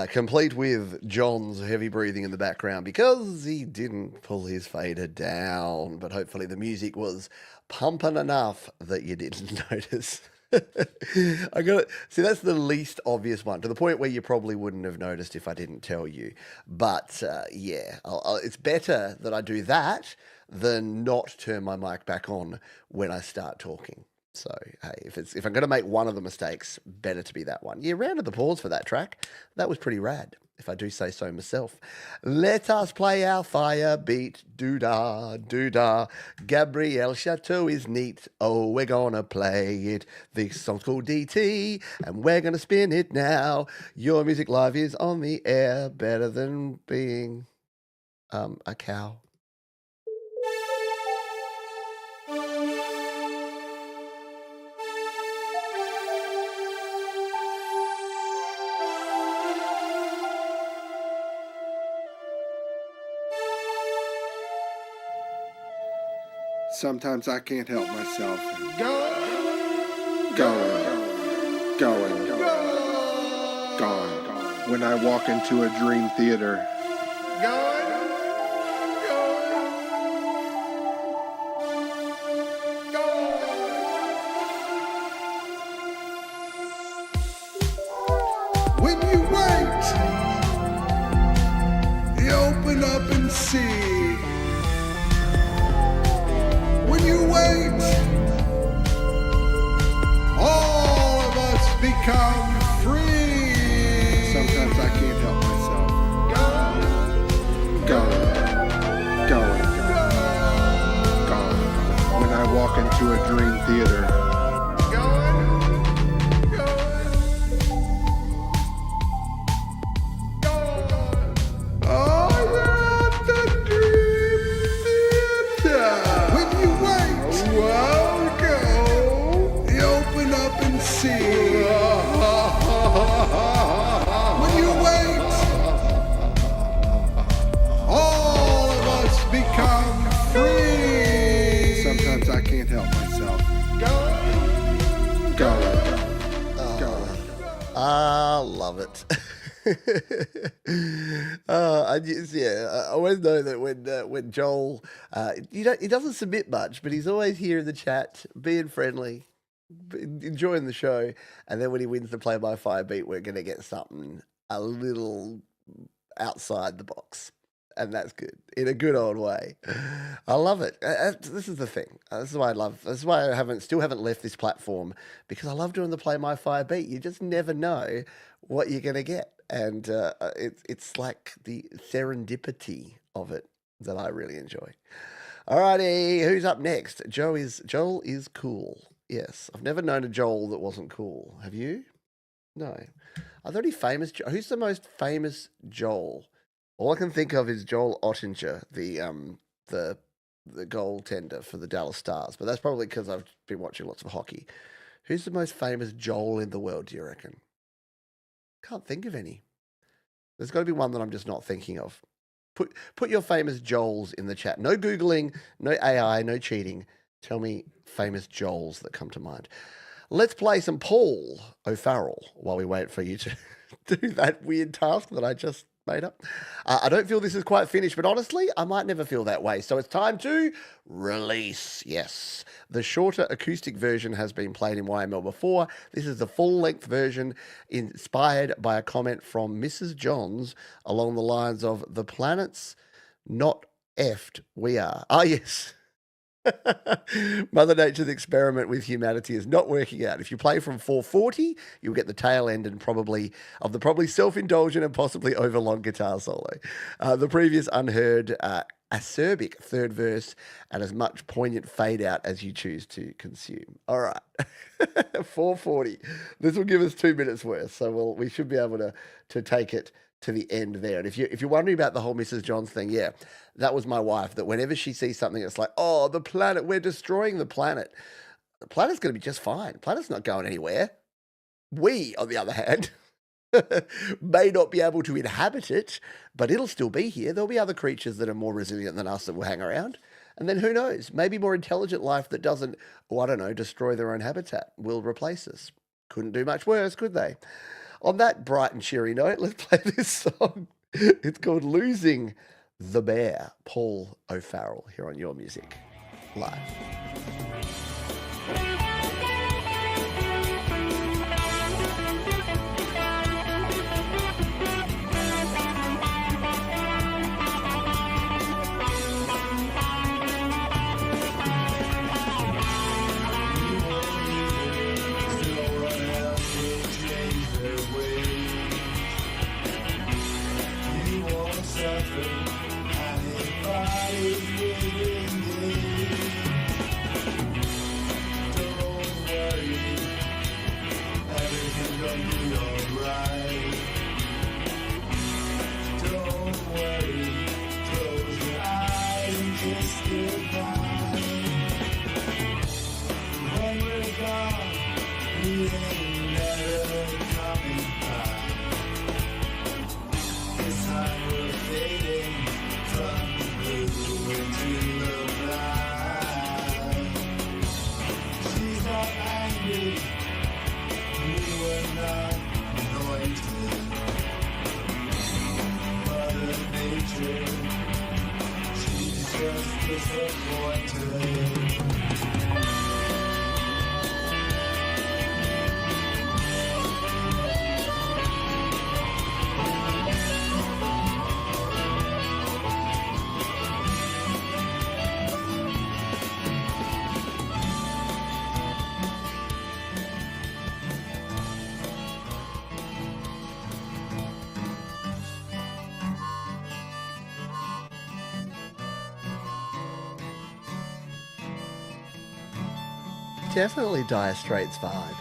complete with John's heavy breathing in the background because he didn't pull his fader down, but hopefully the music was pumping enough that you didn't notice. I got it. See, that's the least obvious one, to the point where you probably wouldn't have noticed if I didn't tell you. But yeah, it's better that I do that than not turn my mic back on when I start talking. So hey, if I'm going to make one of the mistakes, better to be that one. Yeah, round of applause for that track. That was pretty rad, if I do say so myself. Let us play our fire beat. Doo-dah, doo-dah. Gabrielle Chateau is neat. Oh, we're gonna play it. This song's called DT, and we're gonna spin it now. Your Music Live is on the air. Better than being a cow. Sometimes I can't help myself. Going. When I walk into a dream theater. When you wait, you open up and see. When you wait, all of us become free. Sometimes I can't help myself. Going. When I walk into a dream theater. When you wait, all of us become free. Sometimes I can't help myself. I love it. I always know that when Joel, he doesn't submit much, but he's always here in the chat, being friendly, enjoying the show, and then when he wins the play-by-fire beat, we're going to get something a little outside the box, and that's good, in a good old way. I love it. This is the thing. This is why I love. This is why I still haven't left this platform, because I love doing the play-by-fire beat. You just never know what you're going to get, and it's like the serendipity of it that I really enjoy. Alrighty, who's up next? Joel is cool. Yes, I've never known a Joel that wasn't cool. Have you? No. Are there any famous? Who's the most famous Joel? All I can think of is Joel Ottinger, the goaltender for the Dallas Stars. But that's probably because I've been watching lots of hockey. Who's the most famous Joel in the world, do you reckon? Can't think of any. There's got to be one that I'm just not thinking of. Put your famous Joels in the chat. No Googling, no AI, no cheating. Tell me famous Joels that come to mind. Let's play some Paul O'Farrell while we wait for you to do that weird task that I just made up. I don't feel this is quite finished, but honestly, I might never feel that way. So it's time to release. Yes. The shorter acoustic version has been played in YML before. This is the full-length version inspired by a comment from Mrs. Johns along the lines of, the planet's not effed, we are. Ah, yes. Mother Nature's experiment with humanity is not working out. If you play from 440, you'll get the tail end and probably self-indulgent and possibly overlong guitar solo. The previous unheard acerbic third verse and as much poignant fade out as you choose to consume. All right, 440. This will give us 2 minutes worth, so we should be able to take it to the end there. And if you're wondering about the whole Mrs. Johns thing, yeah, that was my wife, that whenever she sees something that's like, oh, the planet, we're destroying the planet. The planet's going to be just fine. The planet's not going anywhere. We, on the other hand, may not be able to inhabit it, but it'll still be here. There'll be other creatures that are more resilient than us that will hang around. And then who knows, maybe more intelligent life that doesn't, destroy their own habitat will replace us. Couldn't do much worse, could they? On that bright and cheery note, let's play this song. It's called Losing the Bear. Paul O'Farrell here on Your Music Live. Definitely Dire Straits vibe.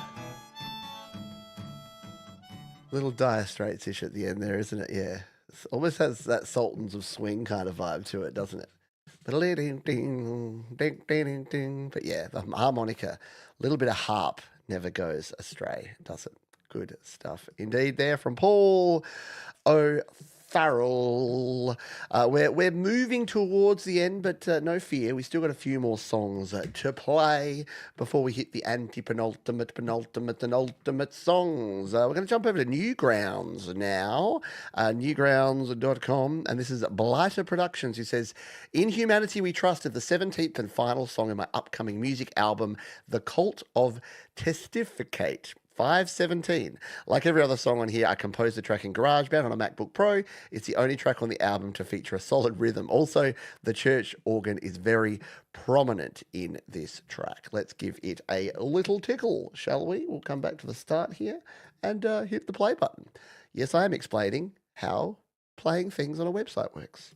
Little Dire Straits-ish at the end there, isn't it? Yeah. It almost has that Sultans of Swing kind of vibe to it, doesn't it? But yeah, the harmonica, a little bit of harp never goes astray, does it? Good stuff indeed there from Paul O'Farrell. We're moving towards the end, but no fear, we still got a few more songs to play before we hit the penultimate and ultimate songs. We're going to jump over to Newgrounds now, newgrounds.com, and this is Blighter Productions, who says, "In Humanity We Trust is the 17th and final song in my upcoming music album, The Cult of Testificate. 517. Like every other song on here, I composed the track in GarageBand on a MacBook Pro. It's the only track on the album to feature a solid rhythm. Also, the church organ is very prominent in this track. Let's give it a little tickle, shall we? We'll come back to the start here and hit the play button. Yes, I am explaining how playing things on a website works.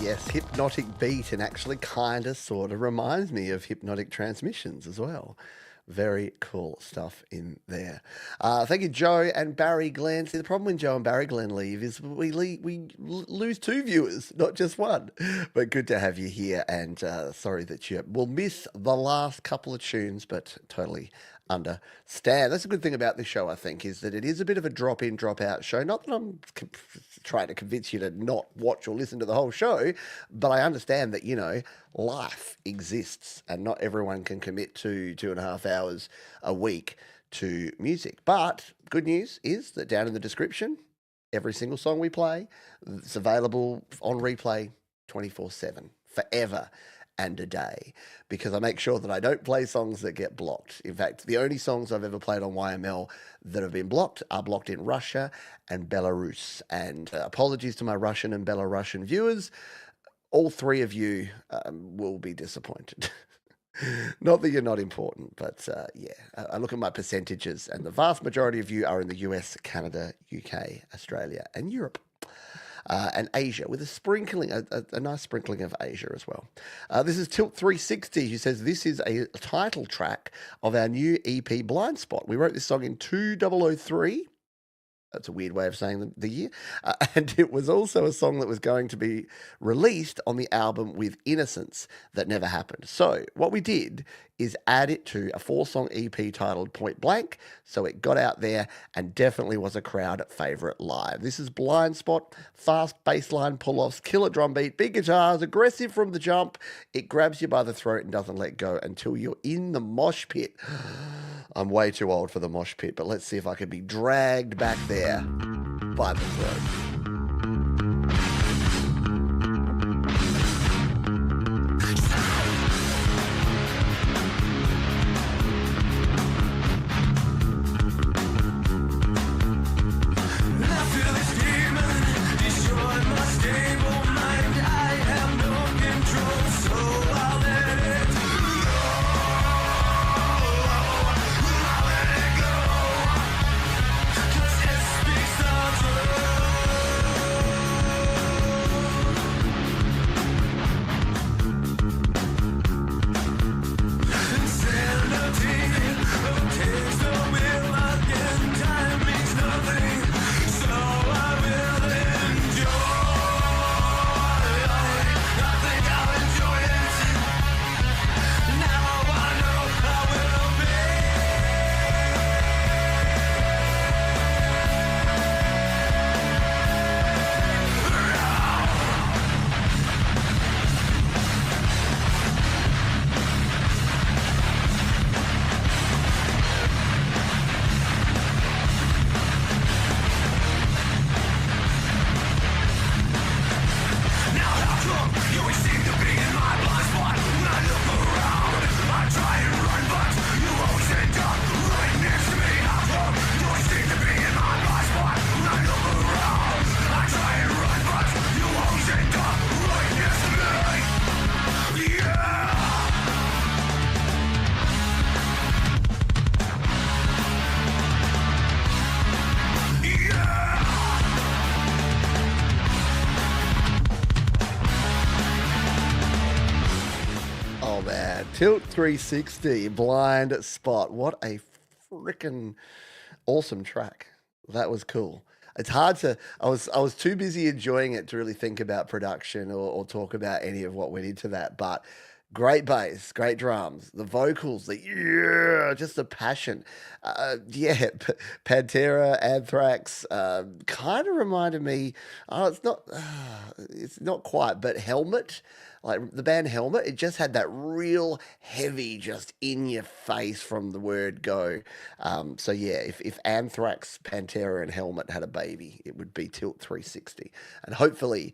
Yes, Hypnotic Beat, and actually kind of sort of reminds me of Hypnotic Transmissions as well. Very cool stuff in there. Thank you, Joe and Barry Glenn. See, the problem when Joe and Barry Glenn leave is we lose two viewers, not just one. But good to have you here, and sorry that you will miss the last couple of tunes, but totally understand. That's a good thing about this show, I think, is that it is a bit of a drop-in, drop-out show. Not that I'm trying to convince you to not watch or listen to the whole show, but I understand that, you know, life exists and not everyone can commit to 2.5 hours a week to music. But good news is that down in the description, every single song we play, it's available on replay 24/7, forever and a day, because I make sure that I don't play songs that get blocked. In fact, the only songs I've ever played on YML that have been blocked are blocked in Russia and Belarus. And apologies to my Russian and Belarusian viewers. All three of you will be disappointed. Not that you're not important, but yeah, I look at my percentages, and the vast majority of you are in the US, Canada, UK, Australia, and Europe. And Asia, with a sprinkling, a nice sprinkling of Asia as well. This is Tilt 360, who says this is a title track of our new EP Blind Spot. We wrote this song in 2003. That's a weird way of saying the year. And it was also a song that was going to be released on the album With Innocence that never happened. So what we did is add it to a 4-song EP titled Point Blank, so it got out there and definitely was a crowd favourite live. This is Blind Spot, fast bassline pull-offs, killer drum beat, big guitars, aggressive from the jump. It grabs you by the throat and doesn't let go until you're in the mosh pit. I'm way too old for the mosh pit, but let's see if I can be dragged back there by the throat. Tilt 360, Blind Spot. What a freaking awesome track. That was cool. It's hard to, I was too busy enjoying it to really think about production or talk about any of what went into that. But great bass, great drums, the vocals, just the passion. Pantera, Anthrax, kind of reminded me, it's not quite, but Helmet. Like the band Helmet, it just had that real heavy, just in your face from the word go. So yeah, if Anthrax, Pantera, and Helmet had a baby, it would be Tilt 360. And hopefully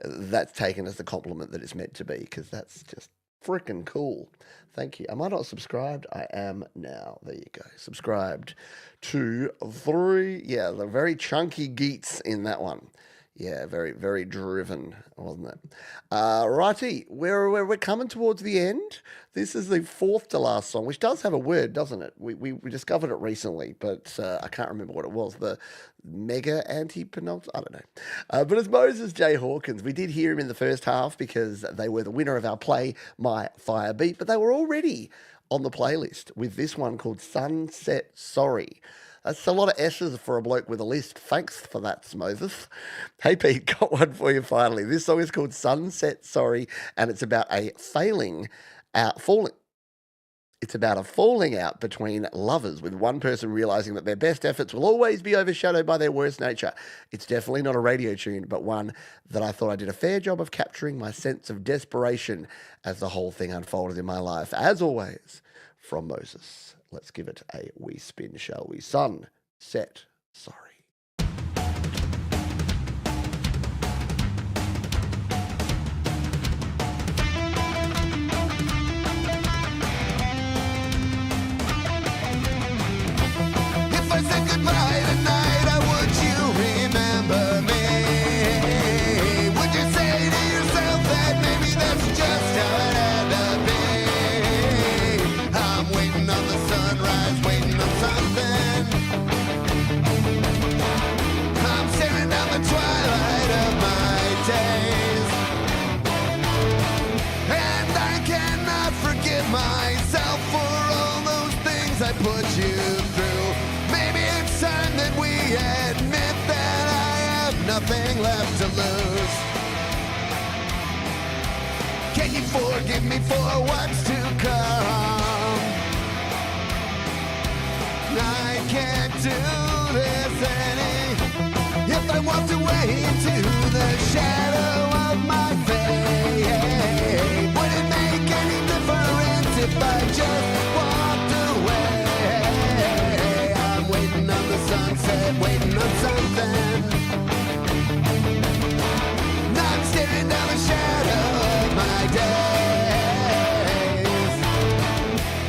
that's taken as the compliment that it's meant to be, because that's just freaking cool. Thank you. Am I not subscribed? I am now. There you go. Subscribed to 3. Yeah, the very chunky geets in that one. Yeah, very, very driven, wasn't it? Righty, we're coming towards the end. This is the fourth to last song, which does have a word, doesn't it? We discovered it recently, but I can't remember what it was. The mega anti-penultimate? I don't know. But it's Moses J. Hawkins. We did hear him in the first half because they were the winner of our Play My Fire Beat, but they were already on the playlist with this one called Sunset Sorry. That's a lot of S's for a bloke with a list. Thanks for that, Moses. Hey, Pete, got one for you finally. This song is called Sunset Sorry, and it's about a falling. It's about a falling out between lovers, with one person realizing that their best efforts will always be overshadowed by their worst nature. It's definitely not a radio tune, but one that I thought I did a fair job of capturing my sense of desperation as the whole thing unfolded in my life. As always, from Moses. Let's give it a wee spin, shall we? Sunset Sorry. If I said goodbye tonight, how would you remember me? Would you say to yourself that maybe that's just how it had to be? I'm waiting on the sunrise, waiting on something. I'm staring down the twilight of my days, and I cannot forgive myself for all those things I put you through. Maybe it's time that we admit that I have nothing left to lose. Can you forgive me for what's to come? I can't do this if I walked away into the shadow of my fate. Would it make any difference if I just walked away? I'm waiting on the sunset, waiting on something. I'm staring down the shadow of my days,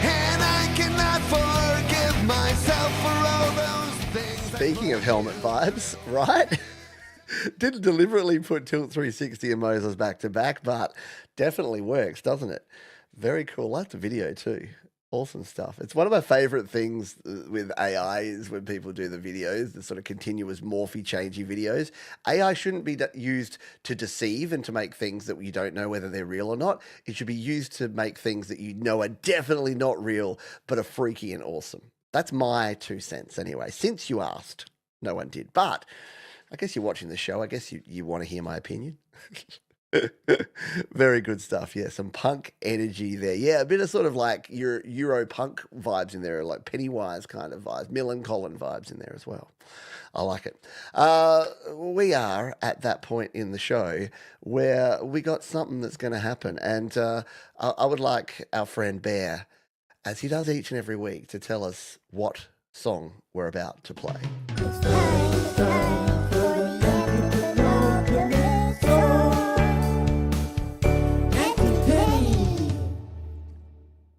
and I cannot forgive myself for all those things. Speaking of helmet vibes, right? Didn't deliberately put Tilt 360 and Moses back to back, but definitely works, doesn't it? Very cool. I like the video too. Awesome stuff. It's one of my favorite things with AI is when people do the videos, the sort of continuous morphy changey videos. AI shouldn't be used to deceive and to make things that you don't know whether they're real or not. It should be used to make things that you know are definitely not real, but are freaky and awesome. That's my 2 cents anyway. Since you asked, no one did. But I guess you're watching the show. I guess you want to hear my opinion. Very good stuff. Yeah, some punk energy there. Yeah, a bit of sort of like Euro punk vibes in there, like Pennywise kind of vibes, Millencolin vibes in there as well. I like it. We are at that point in the show where we got something that's going to happen. And I would like our friend Bear, as he does each and every week, to tell us what song we're about to play.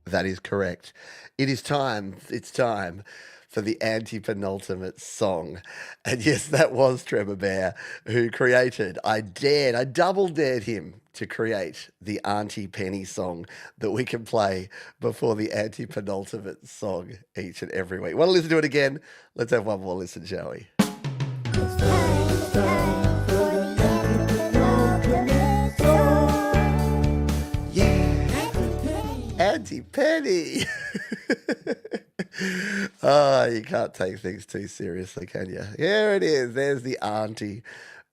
That is correct. It is time. It's time for the anti-penultimate song. And yes, that was Trevor Bear who created, I double dared him to create the Auntie Penny song that we can play before the anti-penultimate song each and every week. Want to listen to it again? Let's have one more listen, shall we? Auntie Penny. Oh, you can't take things too seriously, can you? Here it is. There's the Auntie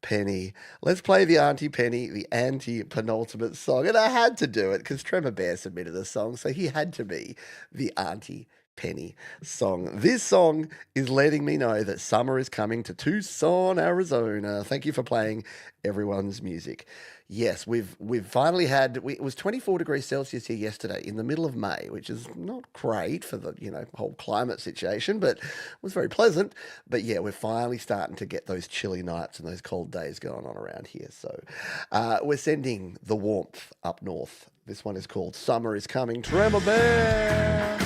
Penny. Let's play the Auntie Penny, the anti-penultimate song. And I had to do it because Trevor Bear submitted a song, so he had to be the Auntie Penny song. This song is letting me know that summer is coming to Tucson, Arizona. Thank you for playing everyone's music. Yes, we've finally had, it was 24 degrees Celsius here yesterday in the middle of May, which is not great for the, whole climate situation, but it was very pleasant. But yeah, we're finally starting to get those chilly nights and those cold days going on around here. So we're sending the warmth up north. This one is called Summer is Coming, Tremor Bear.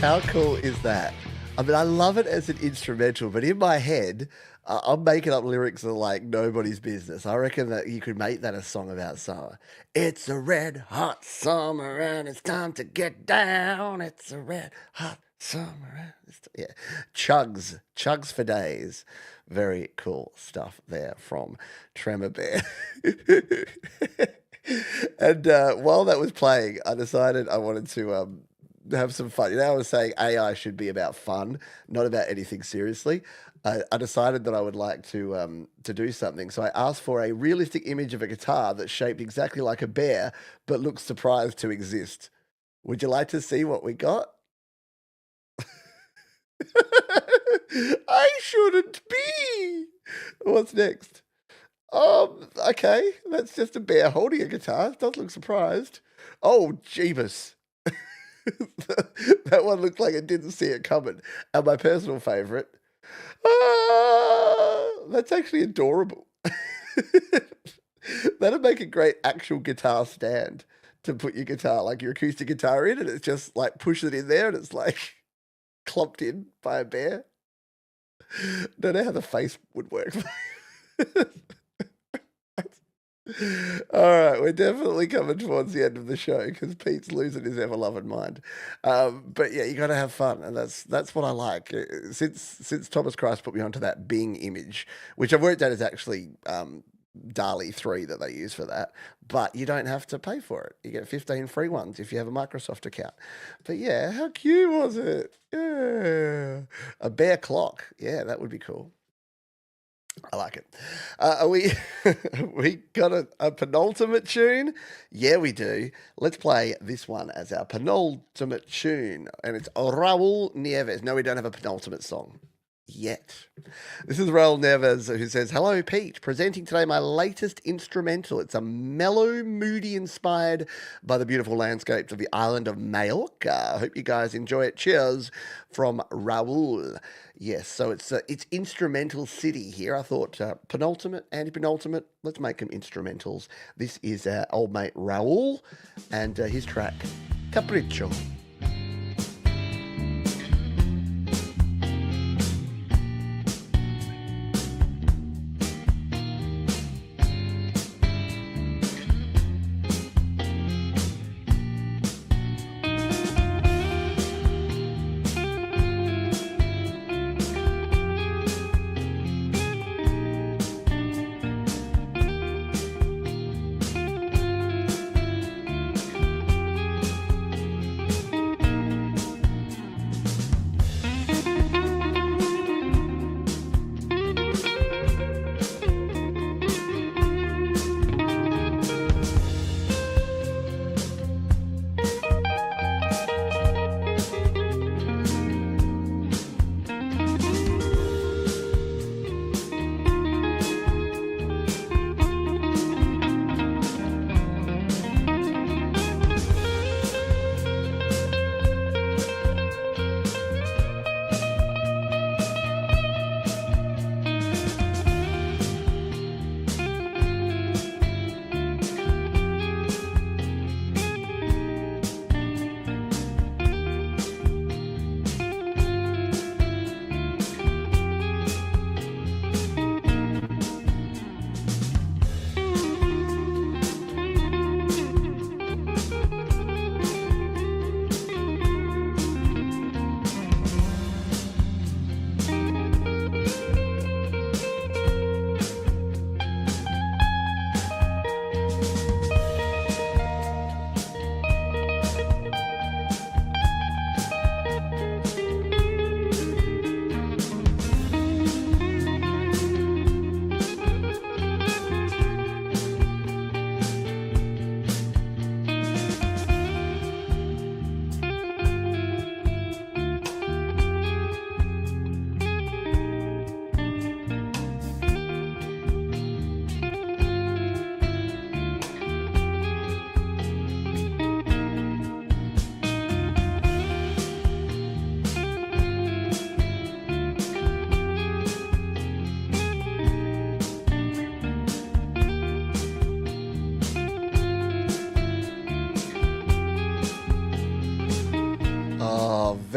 How cool is that? I mean, I love it as an instrumental, but in my head, I'm making up lyrics that are like nobody's business. I reckon that you could make that a song about summer. It's a red hot summer and it's time to get down. It's a red hot summer. Yeah, chugs for days. Very cool stuff there from Tremor Bear. And while that was playing, I decided I wanted to have some fun. You know, I was saying AI should be about fun, not about anything seriously. I decided that I would like to do something. So I asked for a realistic image of a guitar that's shaped exactly like a bear, but looks surprised to exist. Would you like to see what we got? I shouldn't be. What's next? Okay, that's just a bear holding a guitar. It does look surprised. Oh, Jeebus. That one looked like it didn't see it coming. And my personal favourite, that's actually adorable. That'd make a great actual guitar stand to put your guitar, like your acoustic guitar in, and it's just like push it in there and it's like clumped in by a bear. Don't know how the face would work. All right, we're definitely coming towards the end of the show because Pete's losing his ever-loving mind. But yeah, you got to have fun, and that's what I like. Since Thomas Christ put me onto that Bing image, which I've worked out is actually DALL-E 3 that they use for that, but you don't have to pay for it. You get 15 free ones if you have a Microsoft account. But yeah, how cute was it? Yeah, a bear clock. Yeah, that would be cool. I like it. We got a penultimate tune? Yeah, we do. Let's play this one as our penultimate tune. And it's Raul Nieves. No, we don't have a penultimate song yet. This is Raul Nieves who says, "Hello, Pete. Presenting today my latest instrumental. It's a mellow, moody, inspired by the beautiful landscapes of the island of Majorca. I hope you guys enjoy it. Cheers," from Raul. Yes, so it's instrumental city here. I thought penultimate, anti-penultimate, let's make them instrumentals. This is our old mate Raul and his track, Capriccio.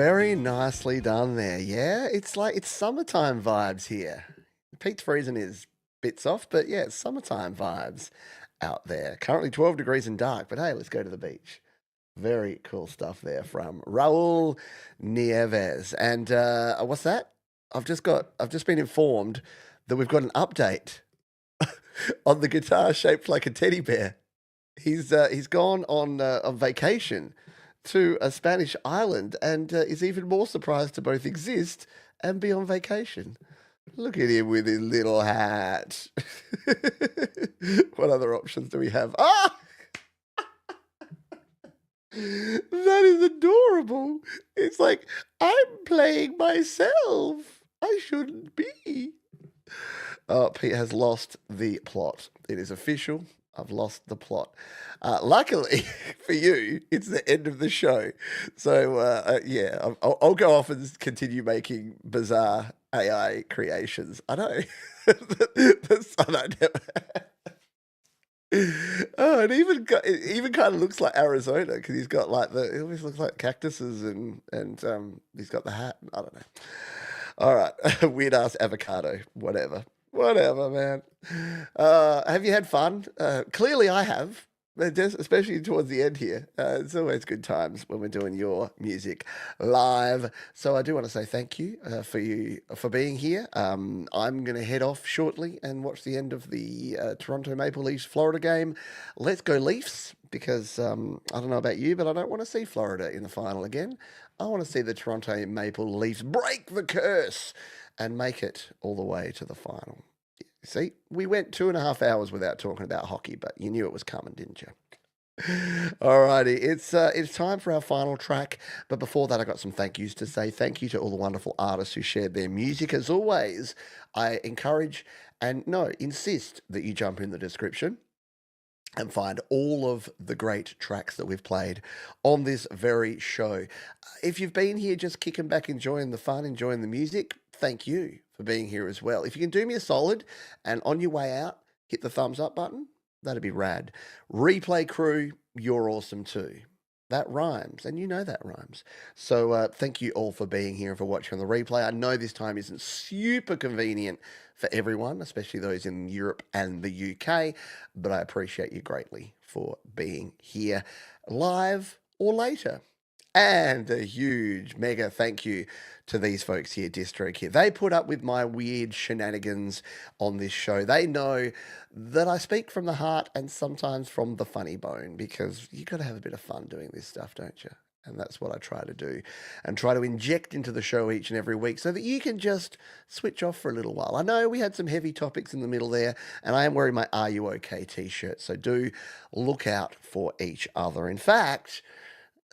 Very nicely done there. Yeah, it's like it's summertime vibes here. Pete's freezing his bits off, but yeah, it's summertime vibes out there. Currently 12 degrees and dark, but hey, let's go to the beach. Very cool stuff there from Raul Nieves. And what's that? I've just been informed that we've got an update on the guitar shaped like a teddy bear. He's gone on vacation to a Spanish island and is even more surprised to both exist and be on vacation. Look at him with his little hat. What other options do we have? Ah! That is adorable. It's like, I'm playing myself. I shouldn't be. Oh, Pete has lost the plot. It is official. I've lost the plot. Luckily for you, it's the end of the show. So, yeah, I'll go off and continue making bizarre AI creations. I know. The sun I never had. Oh, it even kind of looks like Arizona because he's got like it always looks like cactuses and he's got the hat. I don't know. All right, weird ass avocado. Whatever, man. Have you had fun? Clearly, I have. Especially towards the end here. It's always good times when we're doing your music live. So I do want to say thank you for being here. I'm going to head off shortly and watch the end of the Toronto Maple Leafs Florida game. Let's go Leafs, because I don't know about you, but I don't want to see Florida in the final again. I want to see the Toronto Maple Leafs break the curse and make it all the way to the final. See, we went 2.5 hours without talking about hockey, but you knew it was coming, didn't you? Alrighty, it's time for our final track. But before that, I got some thank yous to say. Thank you to all the wonderful artists who shared their music. As always, I encourage and insist that you jump in the description and find all of the great tracks that we've played on this very show. If you've been here just kicking back, enjoying the fun, enjoying the music, thank you for being here as well. If you can do me a solid and on your way out, hit the thumbs up button, that'd be rad. Replay crew, you're awesome too. That rhymes, and you know that rhymes. So thank you all for being here and for watching on the replay. I know this time isn't super convenient for everyone, especially those in Europe and the UK, but I appreciate you greatly for being here live or later. And a huge mega thank you to these folks here, Drokid. They put up with my weird shenanigans on this show. They know that I speak from the heart and sometimes from the funny bone, because you got to have a bit of fun doing this stuff, don't you? And that's what I try to do and try to inject into the show each and every week so that you can just switch off for a little while. I know we had some heavy topics in the middle there, and I am wearing my Are You OK t-shirt, so do look out for each other. In fact,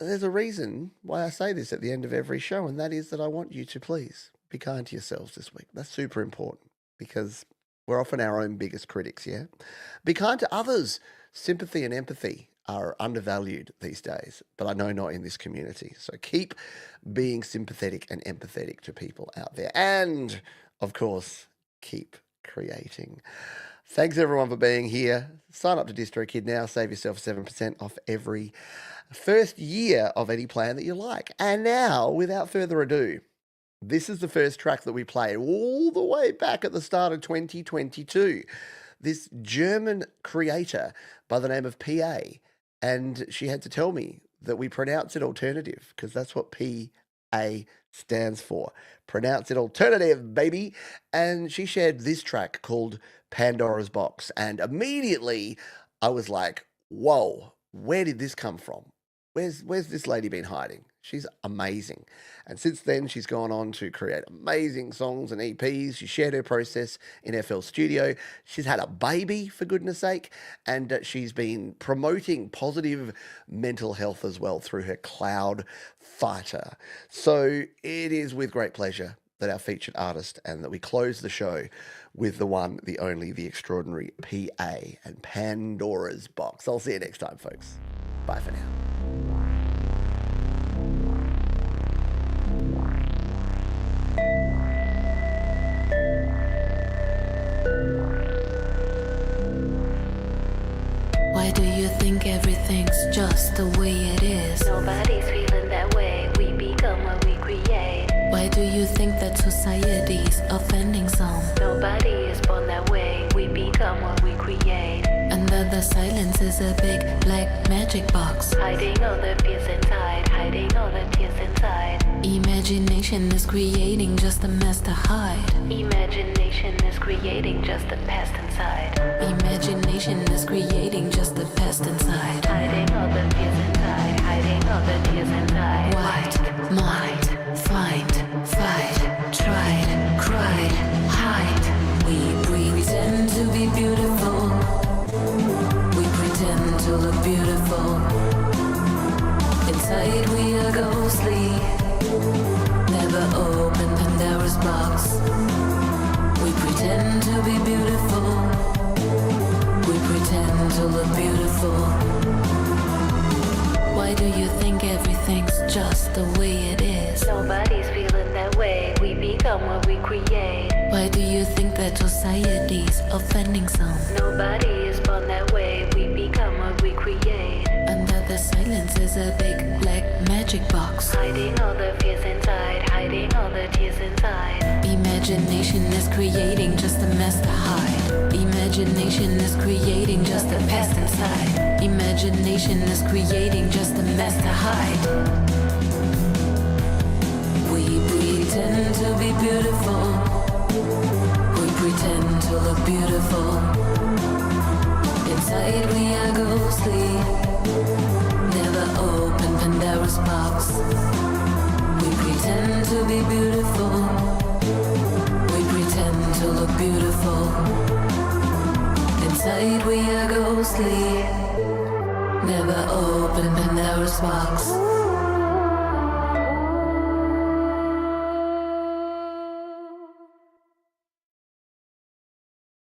there's a reason why I say this at the end of every show, and that is that I want you to please be kind to yourselves this week. That's super important because we're often our own biggest critics, yeah? Be kind to others. Sympathy and empathy are undervalued these days, but I know not in this community. So keep being sympathetic and empathetic to people out there. And, of course, keep creating. Thanks, everyone, for being here. Sign up to Drokid now. Save yourself 7% off every first year of any plan that you like. And now, without further ado, this is the first track that we played all the way back at the start of 2022. This German creator by the name of PA. And she had to tell me that we pronounce it alternative because that's what PA stands for. Pronounce it alternative, baby. And she shared this track called Pandora's Box. And immediately I was like, whoa, where did this come from? Where's this lady been hiding? She's amazing. And since then, she's gone on to create amazing songs and EPs. She shared her process in FL Studio. She's had a baby, for goodness sake. And she's been promoting positive mental health as well through her Cloud Fighter. So it is with great pleasure that our featured artist and that we close the show with the one, the only, the extraordinary PA and Pandora's Box. I'll see you next time, folks. Bye for now. Why do you think everything's just the way it is? Nobody's feeling that way. We become what we Why do you think that society's offending some? Nobody is born that way, we become what we create. Under the silence is a big black magic box, hiding all the fears inside, hiding all the tears inside. Imagination is creating just a mess to hide. Imagination is creating just a past inside. Imagination is creating just a past inside. Hiding all the fears inside, hiding all the tears inside. White mind, find, fight, tried, cried, hide. We pretend to be beautiful. We pretend to look beautiful. Inside we are ghostly. Never open Pandora's box. We pretend to be beautiful. We pretend to look beautiful. Why do you think everything's just the way it is? Nobody's feeling that way, we become what we create. Why do you think that society's offending some? Nobody is born that way, we become what we create. Under the silence is a big black magic box, hiding all the fears inside, hiding all the tears inside. Imagination is creating just a mess to hide. Imagination is creating just a past inside. Imagination is creating just a mess to hide. We pretend to be beautiful. We pretend to look beautiful. Inside we are ghostly. Never open Pandora's box. We pretend to be beautiful. We pretend to look beautiful. Inside we are ghostly. Never open Pandora's box.